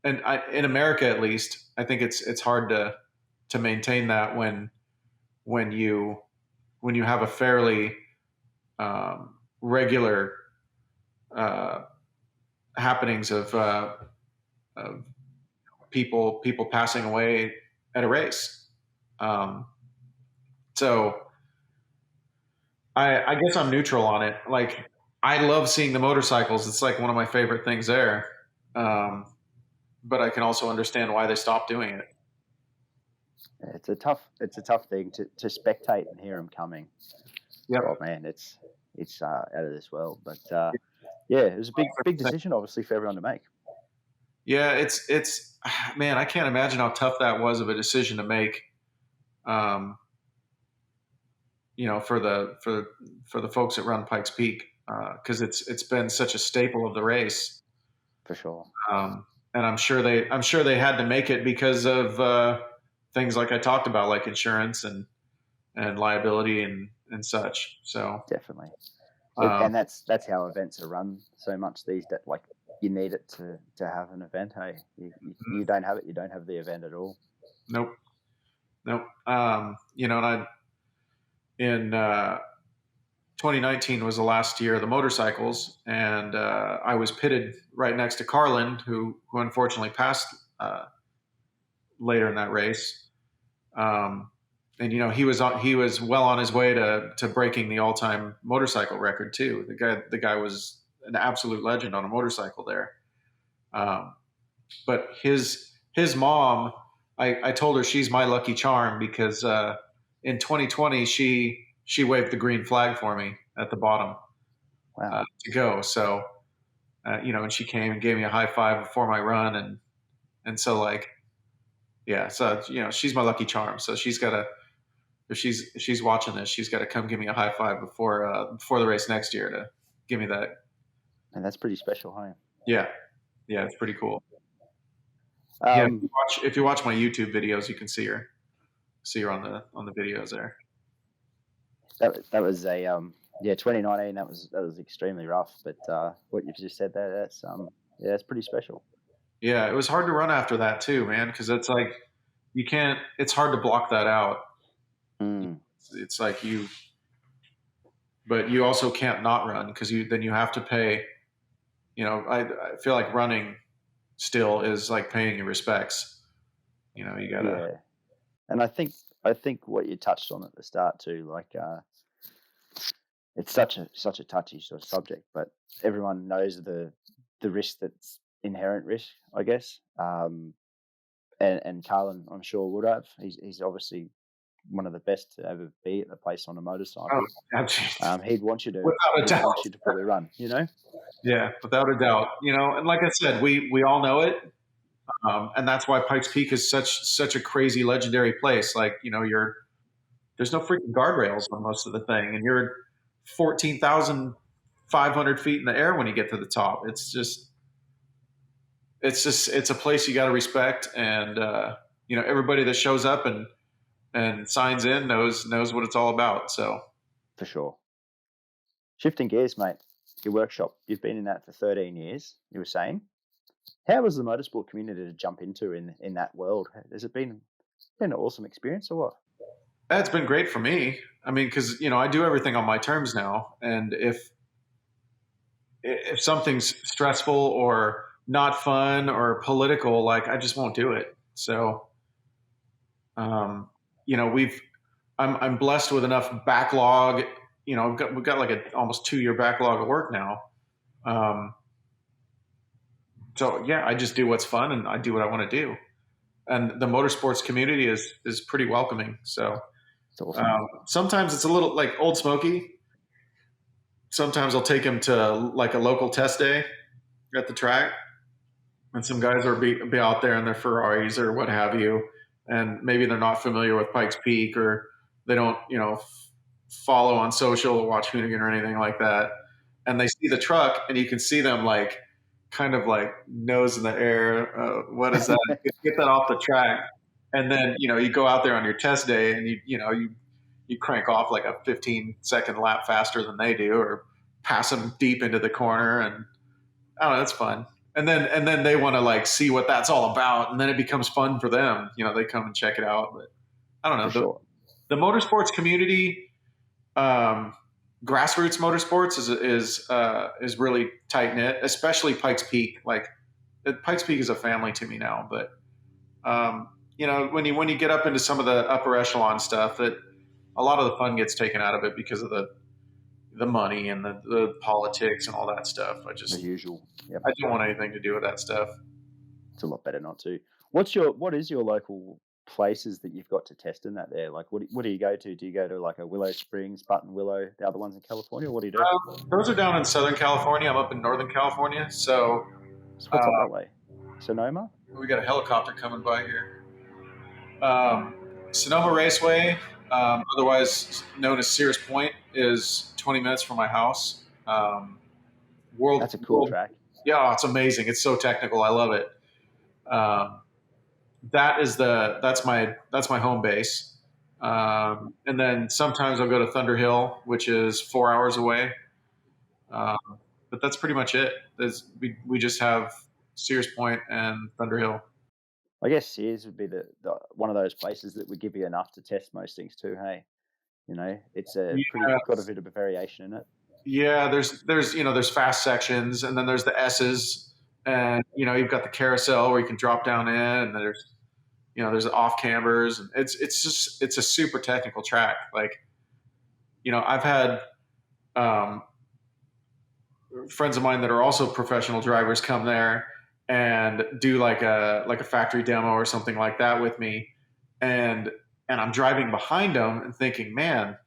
in America, at least, I think it's hard to maintain that when you have a fairly regular happenings of people passing away at a race. So I guess I'm neutral on it. Like, I love seeing the motorcycles. It's like one of my favorite things there. But I can also understand why they stopped doing it. It's a tough thing to spectate and hear them coming. Yeah. Oh man, it's out of this world. But it was a big decision, obviously, for everyone to make. Yeah, it's man, I can't imagine how tough that was of a decision to make. For the folks that run Pikes Peak, because it's been such a staple of the race. For sure. And I'm sure they had to make it because of things like I talked about, like insurance and liability and such. So definitely. And that's how events are run so much these days. Like, you need it to have an event. Hey, you don't have it, you don't have the event at all. Nope. And in 2019 was the last year of the motorcycles, and I was pitted right next to Carlin, who unfortunately passed later in that race. And he was well on his way to breaking the all time motorcycle record too. The guy was an absolute legend on a motorcycle there. But his mom, I told her she's my lucky charm because in 2020 she waved the green flag for me at the bottom to go. So and she came and gave me a high five before my run, and so like so she's my lucky charm. So she's got to, if she's watching this, she's got to come give me a high five before the race next year to give me that. And that's pretty special, huh? Yeah, it's pretty cool. Yeah, if you watch my YouTube videos, you can see her on the videos there. That was a 2019. That was extremely rough. But what you've just said there, that's pretty special. Yeah, it was hard to run after that too, man, because it's like you can't. It's hard to block that out. It's like but you also can't not run because then you have to pay. I feel like running still is like paying your respects. You gotta. Yeah, and I think what you touched on at the start too, like it's such a touchy sort of subject, but everyone knows the risk that's inherent risk, I guess. And Carlin, I'm sure, would have. He's obviously one of the best to ever be at the place on a motorcycle. Oh, he'd want you to, without a doubt, want you to probably run. Yeah, without a doubt. And like I said, we all know it, and that's why Pikes Peak is such a crazy, legendary place. Like there's no freaking guardrails on most of the thing, and you're 14,500 feet in the air when you get to the top. It's a place you got to respect, and everybody that shows up and signs in knows what it's all about. So for sure. Shifting gears, mate. Your workshop, you've been in that for 13 years. You were saying, how was the motorsport community to jump into in that world? Has it been an awesome experience or what? It's been great for me. I mean, because I do everything on my terms now, and if something's stressful or not fun or political, like I just won't do it. So, I'm blessed with enough backlog. We've got like an almost 2-year backlog of work now. So yeah, I just do what's fun and I do what I want to do. And the motorsports community is pretty welcoming. So awesome. Sometimes it's a little like Old Smokey. Sometimes I'll take him to like a local test day at the track, and some guys will be out there in their Ferraris or what have you, and maybe they're not familiar with Pikes Peak or they don't, follow on social or watch Hoonigan or anything like that, and they see the truck and you can see them like kind of like nose in the air. What is that? Get that off the track, and then you go out there on your test day and you crank off like a 15-second lap faster than they do, or pass them deep into the corner, and I don't know, it's fun. And then they want to like see what that's all about, and then it becomes fun for them. They come and check it out. But I don't know. Sure. The motorsports community, grassroots motorsports is really tight knit, especially Pikes Peak. Like Pikes Peak is a family to me now. But when you get up into some of the upper echelon stuff, that a lot of the fun gets taken out of it because of the money and the politics and all that stuff. The usual. Yep. I don't want anything to do with that stuff. It's a lot better not to. What is your local places that you've got to test in that there? Like, what do you go to? Do you go to like a Willow Springs, Button Willow, the other ones in California? What do you do? Those are down in Southern California. I'm up in Northern California. So what's up that way? Sonoma? We got a helicopter coming by here. Sonoma Raceway, otherwise known as Sears Point, is 20 minutes from my house. That's a cool track. Yeah, it's amazing. It's so technical. I love it. That's my home base. And then sometimes I'll go to Thunder Hill, which is 4 hours away. But that's pretty much it. We just have Sears Point and Thunder Hill. I guess Sears would be the one of those places that would give you enough to test most things too. Hey, it's got a bit of a variation in it. Yeah, there's fast sections, and then there's the S's, and you've got the carousel where you can drop down in, and You know, there's off cambers, and it's a super technical track. Like, you know, I've had um, friends of mine that are also professional drivers come there and do like a factory demo or something like that with me, and I'm driving behind them and thinking, man,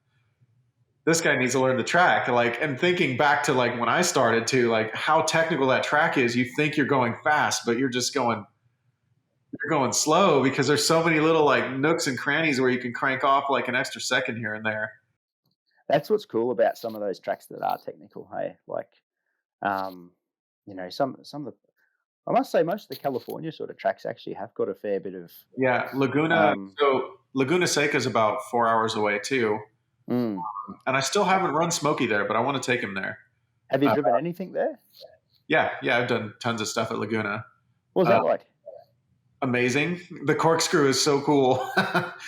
this guy needs to learn the track. Like, and thinking back to like when I started to like how technical that track is. You think you're going fast, but you're going slow because there's so many little like nooks and crannies where you can crank off like an extra second here and there. That's what's cool about some of those tracks that are technical. Hey, like, um, you know, some of the, I must say, most of the California sort of tracks actually have got a fair bit of. Yeah, Laguna. So Laguna Seca is about 4 hours away too, Mm. and I still haven't run Smokey there, but I want to take him there. Have you driven anything there? Yeah, I've done tons of stuff at Laguna. What was that like? Amazing. The corkscrew is so cool.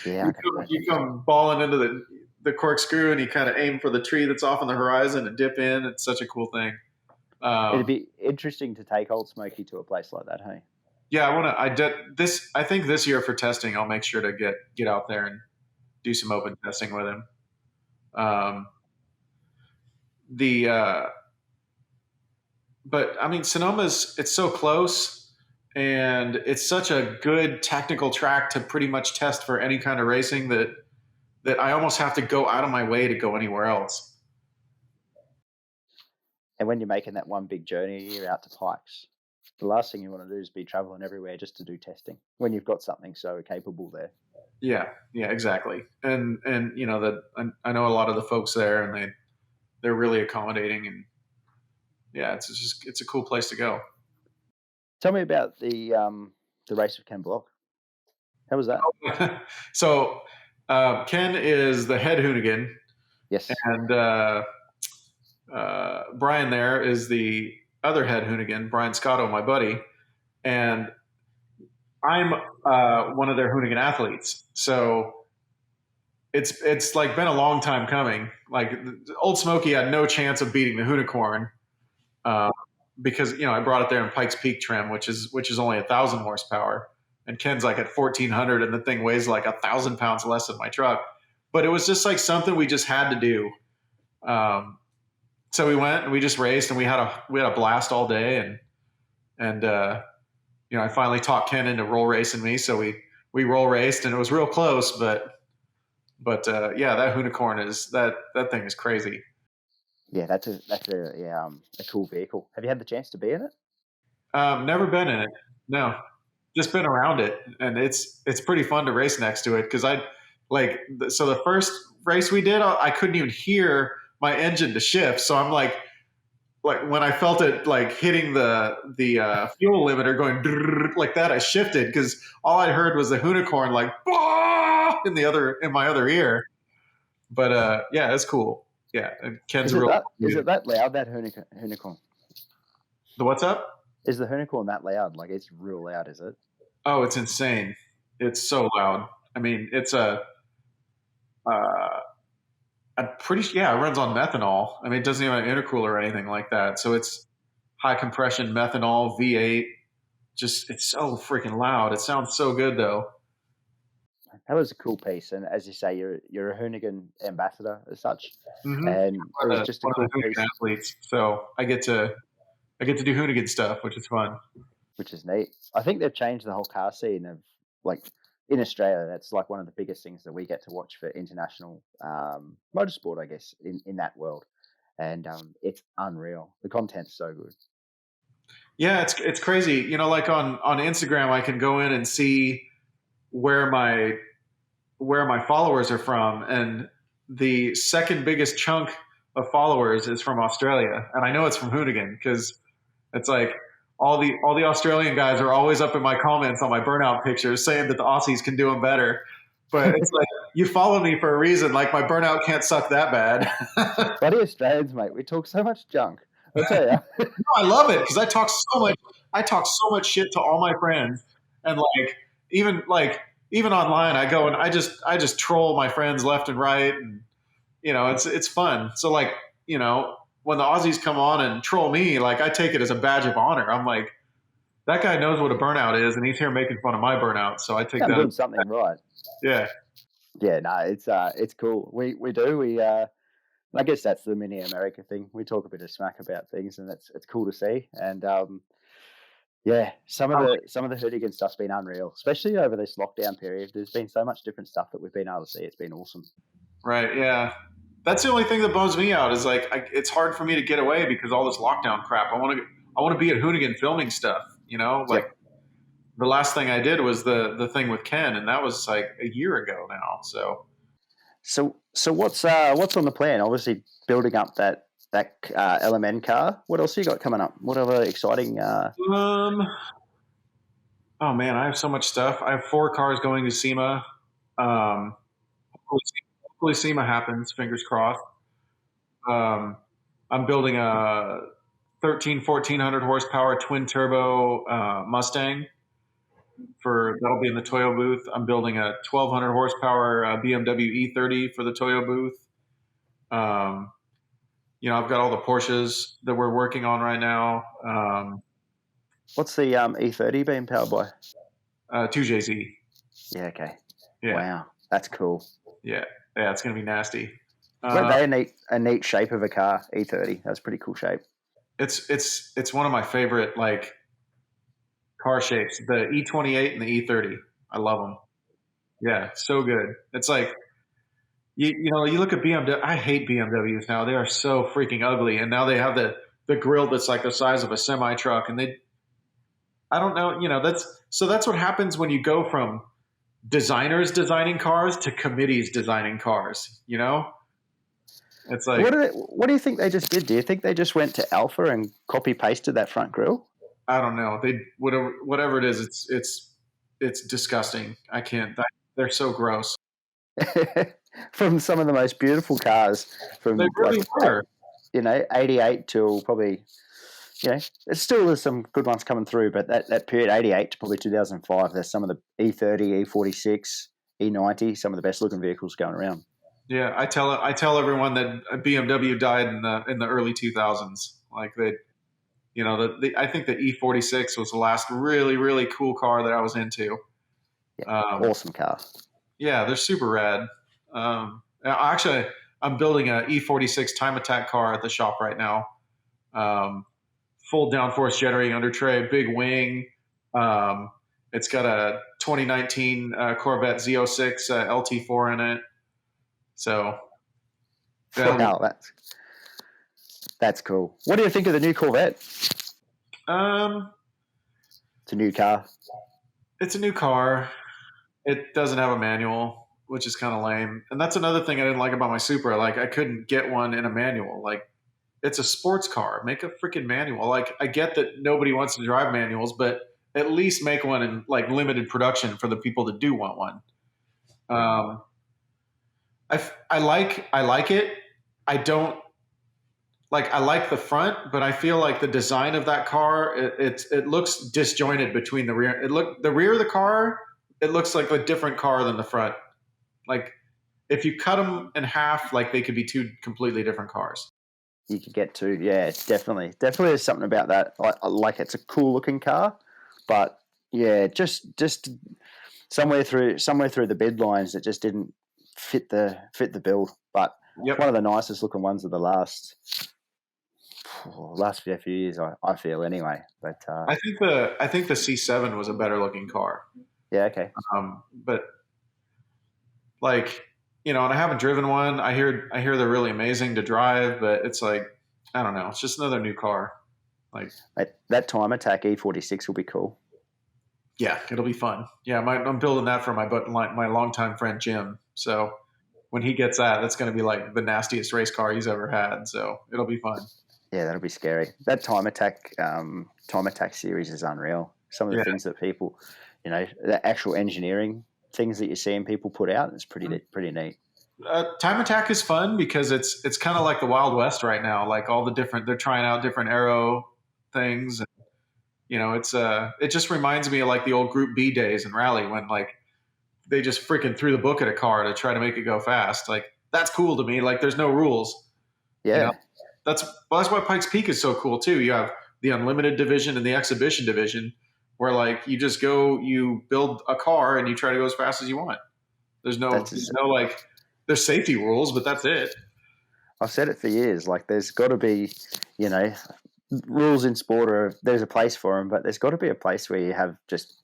Yeah, you come balling into the corkscrew, and you kind of aim for the tree that's off on the horizon and dip in. It's such a cool thing. It'd be interesting to take Old Smokey to a place like that, hey? Yeah, I think this year for testing, I'll make sure to get out there and do some open testing with him. But I mean, Sonoma's, it's so close, and it's such a good technical track to pretty much test for any kind of racing that I almost have to go out of my way to go anywhere else. And when you're making that one big journey, you're out to Pikes, the last thing you want to do is be traveling everywhere just to do testing when you've got something so capable there. Yeah, exactly. And you know that I know a lot of the folks there, and they're really accommodating, and yeah, it's a cool place to go. Tell me about the race with Ken Block. How was that? So Ken is the head Hoonigan. Yes. And Brian there is the other head Hoonigan, Brian Scotto, my buddy. And I'm one of their Hoonigan athletes. So it's like been a long time coming. Like Old Smokey had no chance of beating the Hoonicorn because, you know, I brought it there in Pikes Peak trim, which is only 1,000 horsepower. And Ken's like at 1,400, and the thing weighs like 1,000 pounds less than my truck. But it was just like something we just had to do. So we went and we just raced, and we had a blast all day. And you know, I finally talked Ken into roll racing me. So we roll raced, and it was real close, but yeah, that Hoonicorn that thing is crazy. Yeah, that's a cool vehicle. Have you had the chance to be in it? Never been in it. No, just been around it, and it's pretty fun to race next to it because so the first race we did, I couldn't even hear my engine to shift. So I'm like when I felt it like hitting the fuel limiter going like that, I shifted because all I heard was the Hoonicorn like in my other ear. But yeah, it's cool. Yeah, and Ken's is it that loud, that Hoonicorn? The what's up? Is the Hoonicorn that loud? Like, it's real loud, is it? Oh, it's insane. It's so loud. I mean, it's it runs on methanol. I mean, it doesn't even have an intercooler or anything like that. So it's high compression methanol V8. Just, it's so freaking loud. It sounds so good though. That was a cool piece, and as you say, you're a Hoonigan ambassador as such, Mm-hmm. and it was just a cool piece. Athletes, so I get to do Hoonigan stuff, which is fun. Which is neat. I think they've changed the whole car scene of like in Australia. That's like one of the biggest things that we get to watch for international motorsport, I guess, in that world, and it's unreal. The content's so good. Yeah, it's crazy. You know, like on Instagram, I can go in and see where my followers are from, and the second biggest chunk of followers is from Australia, and I know it's from Hoonigan because it's like all the Australian guys are always up in my comments on my burnout pictures saying that the Aussies can do them better. But it's like, you follow me for a reason. Like, my burnout can't suck that bad. Bloody Australians, mate. We talk so much junk. I'll tell you. No, I love it because I talk so much shit to all my friends, and even online, I go and I just troll my friends left and right, and you know, it's fun. So like, you know, when the Aussies come on and troll me, like I take it as a badge of honor. I'm like, that guy knows what a burnout is, and he's here making fun of my burnout. So I take I'm that. doing something right. Yeah. Yeah, no, it's cool. I guess that's the mini America thing. We talk a bit of smack about things, and it's cool to see. And yeah, some of the Hoonigan stuff's been unreal, especially over this lockdown period. There's been so much different stuff that we've been able to see. It's been awesome. Right. Yeah. That's the only thing that bums me out is like it's hard for me to get away because all this lockdown crap. I want to be at Hoonigan filming stuff. Like the last thing I did was the thing with Ken, and that was like a year ago now. So what's on the plan? Obviously, building up that LMN car. What else you got coming up? What other exciting? Oh man, I have so much stuff. I have 4 cars going to SEMA. Hopefully SEMA happens. Fingers crossed. I'm building a 1400 horsepower twin turbo Mustang. That'll be in the Toyo booth. I'm building a 1200 horsepower BMW E30 for the Toyo booth. I've got all the Porsches that we're working on right now. What's the E30 being powered by? 2JZ. Yeah. Okay. Yeah. Wow, that's cool. Yeah, it's gonna be nasty. They a neat shape of a car. E30. That's a pretty cool shape. It's one of my favorite like car shapes. The E28 and the E30. I love them. Yeah, so good. It's like you look at BMW. I hate BMWs now. They are so freaking ugly, and now they have the grill that's like the size of a semi truck, and I don't know. That's what happens when you go from designers designing cars to committees designing cars. It's like what do you think they just did? Do you think they just went to Alpha and copy pasted that front grille? I don't know. They whatever it is. It's disgusting. I can't. They're so gross. From some of the most beautiful cars from they really were. 88 till probably. There's some good ones coming through, but that period, 88 to probably 2005, there's some of the E30, E46, E90, some of the best looking vehicles going around. Yeah, I tell everyone that BMW died in the early 2000s. Like I think the E46 was the last really, really cool car that I was into. Yeah, awesome car. Yeah, they're super rad. Actually, I'm building a E46 time attack car at the shop right now. Full downforce generating under tray, big wing. It's got a 2019 Corvette Z06 LT4 in it. So, wow, that's cool. What do you think of the new Corvette? It's a new car. It's a new car. It doesn't have a manual, which is kind of lame. And that's another thing I didn't like about my Supra. Like, I couldn't get one in a manual. Like, it's a sports car. Make a freaking manual. Like, I get that nobody wants to drive manuals, but at least make one in like limited production for the people that do want one. I like it. I don't like. I like the front, but I feel like the design of that car it looks disjointed between the rear. The rear of the car. It looks like a different car than the front. Like if you cut them in half, like they could be 2 completely different cars. You could get to, yeah, definitely. There's something about that. Like it's a cool looking car, but yeah, just somewhere through the bid lines that just didn't fit the build. But Yep. One of the nicest looking ones of the last few years, I feel anyway. But I think the C7 was a better looking car. Yeah, okay. But like, and I haven't driven one. I hear they're really amazing to drive, but it's like, I don't know. It's just another new car. Like that time attack E46 will be cool. Yeah, it'll be fun. Yeah, I'm building that for my longtime friend Jim. So when he gets that's going to be like the nastiest race car he's ever had. So it'll be fun. Yeah, that'll be scary. That time attack series is unreal. Some of the things that people, the actual engineering things that you're seeing people put out is pretty neat. Time attack is fun because it's kind of like the Wild West right now. Like all the they're trying out different aero things. And, it just reminds me of like the old Group B days in rally when like they just freaking threw the book at a car to try to make it go fast. Like that's cool to me. Like there's no rules. Yeah. That's why Pikes Peak is so cool too. You have the unlimited division and the exhibition division. where like you just go, you build a car and you try to go as fast as you want. There's no like, there's safety rules, but that's it. I've said it for years. Like, there's got to be, you know, rules in sport, or there's a place for them, but there's got to be a place where you have just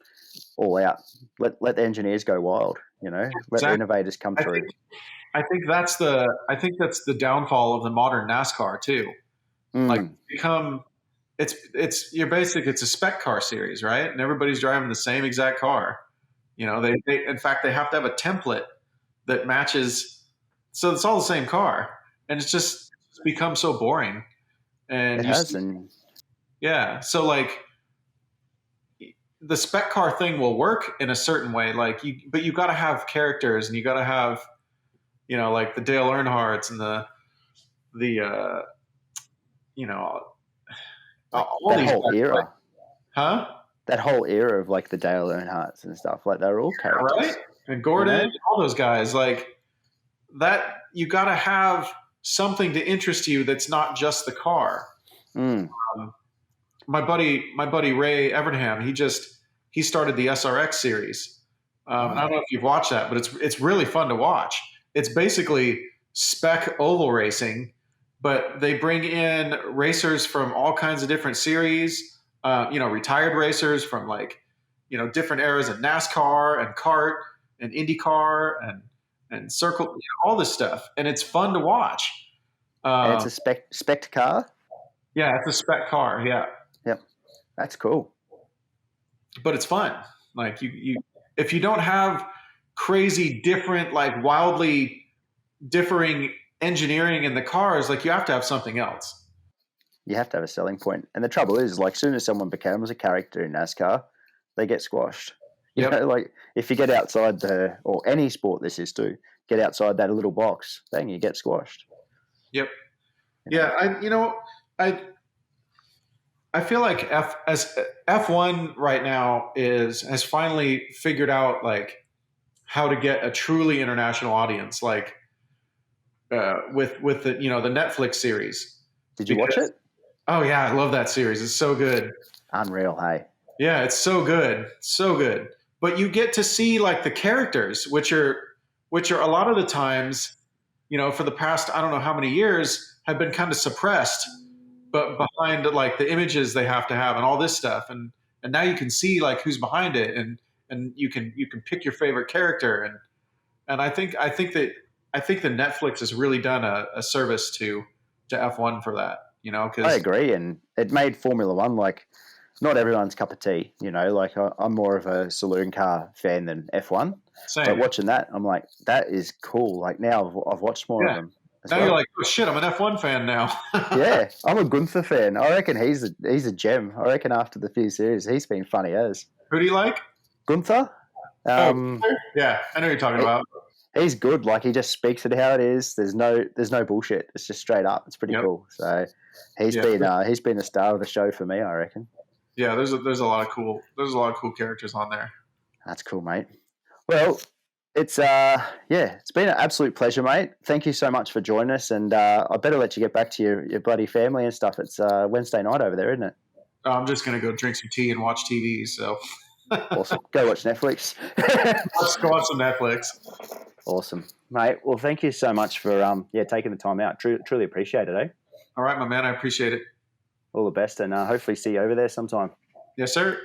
all out. Let the engineers go wild. You know, let the innovators come through. I think that's the downfall of the modern NASCAR too. Like, it's a spec car series, right? And everybody's driving the same exact car. You know, they in fact they have to have a template that matches, so it's all the same car, and it's become so boring. And yeah, so like the spec car thing will work in a certain way, like but you got to have characters, and you got to have, you know, like the Dale Earnhardts and the you know, all that these whole guys, era, like, huh? That whole era of like the Dale Earnhardts and stuff, like they're all characters, right? And Gordon, all those guys, like that. You got to have something to interest you that's not just the car. My buddy Ray Evernham, he started the SRX series. I don't know if you've watched that, but it's really fun to watch. It's basically spec oval racing, but they bring in racers from all kinds of different series, you know, retired racers from like, you know, different eras of NASCAR and kart and IndyCar and circle, you know, all this stuff. And it's fun to watch. And it's a spec car? Yeah, it's a spec car. Yeah. Yep. That's cool. But it's fun. Like you if you don't have crazy different, like wildly differing engineering in the cars, like you have to have something else. You have to have a selling point. And the trouble is, like, as soon as someone becomes a character in NASCAR, they get squashed. You know, like if you get outside or any sport this is too, get outside that little box, then you get squashed. Yep. Yeah. I feel like F1 right now has finally figured out like how to get a truly international audience, like with the, you know, the Netflix series. Did you watch it? Oh yeah, I love that series. It's so good. Unreal, hey. Yeah, it's so good, so good. But you get to see like the characters, which are a lot of the times, you know, for the past I don't know how many years have been kind of suppressed, but behind like the images they have to have and all this stuff, and now you can see like who's behind it, and you can pick your favorite character, and I think that Netflix has really done a service to F1 for that, you know. Cause I agree, and it made Formula One like not everyone's cup of tea, you know. Like I'm more of a saloon car fan than F1. Same. But watching that, I'm like, that is cool. Like now I've watched more of them. Now you're like, oh shit, I'm an F1 fan now. Yeah, I'm a Gunther fan. I reckon he's a gem. I reckon after the few series, he's been funny as. Who do you like? Gunther. Yeah, I know who you're talking about. He's good. Like he just speaks it how it is. There's no bullshit. It's just straight up. It's pretty cool. So he's been the star of the show for me, I reckon. Yeah, there's a lot of cool characters on there. That's cool, mate. Well, it's it's been an absolute pleasure, mate. Thank you so much for joining us, and I better let you get back to your bloody family and stuff. It's Wednesday night over there, isn't it? I'm just gonna go drink some tea and watch TV. So awesome. Go watch Netflix. Let's go watch some Netflix. Awesome, mate. Well, thank you so much for taking the time out. Truly appreciate it, eh? All right, my man. I appreciate it. All the best, and hopefully see you over there sometime. Yes, sir.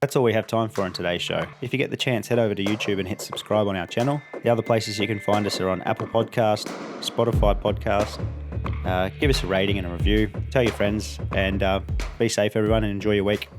That's all we have time for on today's show. If you get the chance, head over to YouTube and hit subscribe on our channel. The other places you can find us are on Apple Podcast, Spotify Podcast. Give us a rating and a review. Tell your friends, and be safe, everyone, and enjoy your week.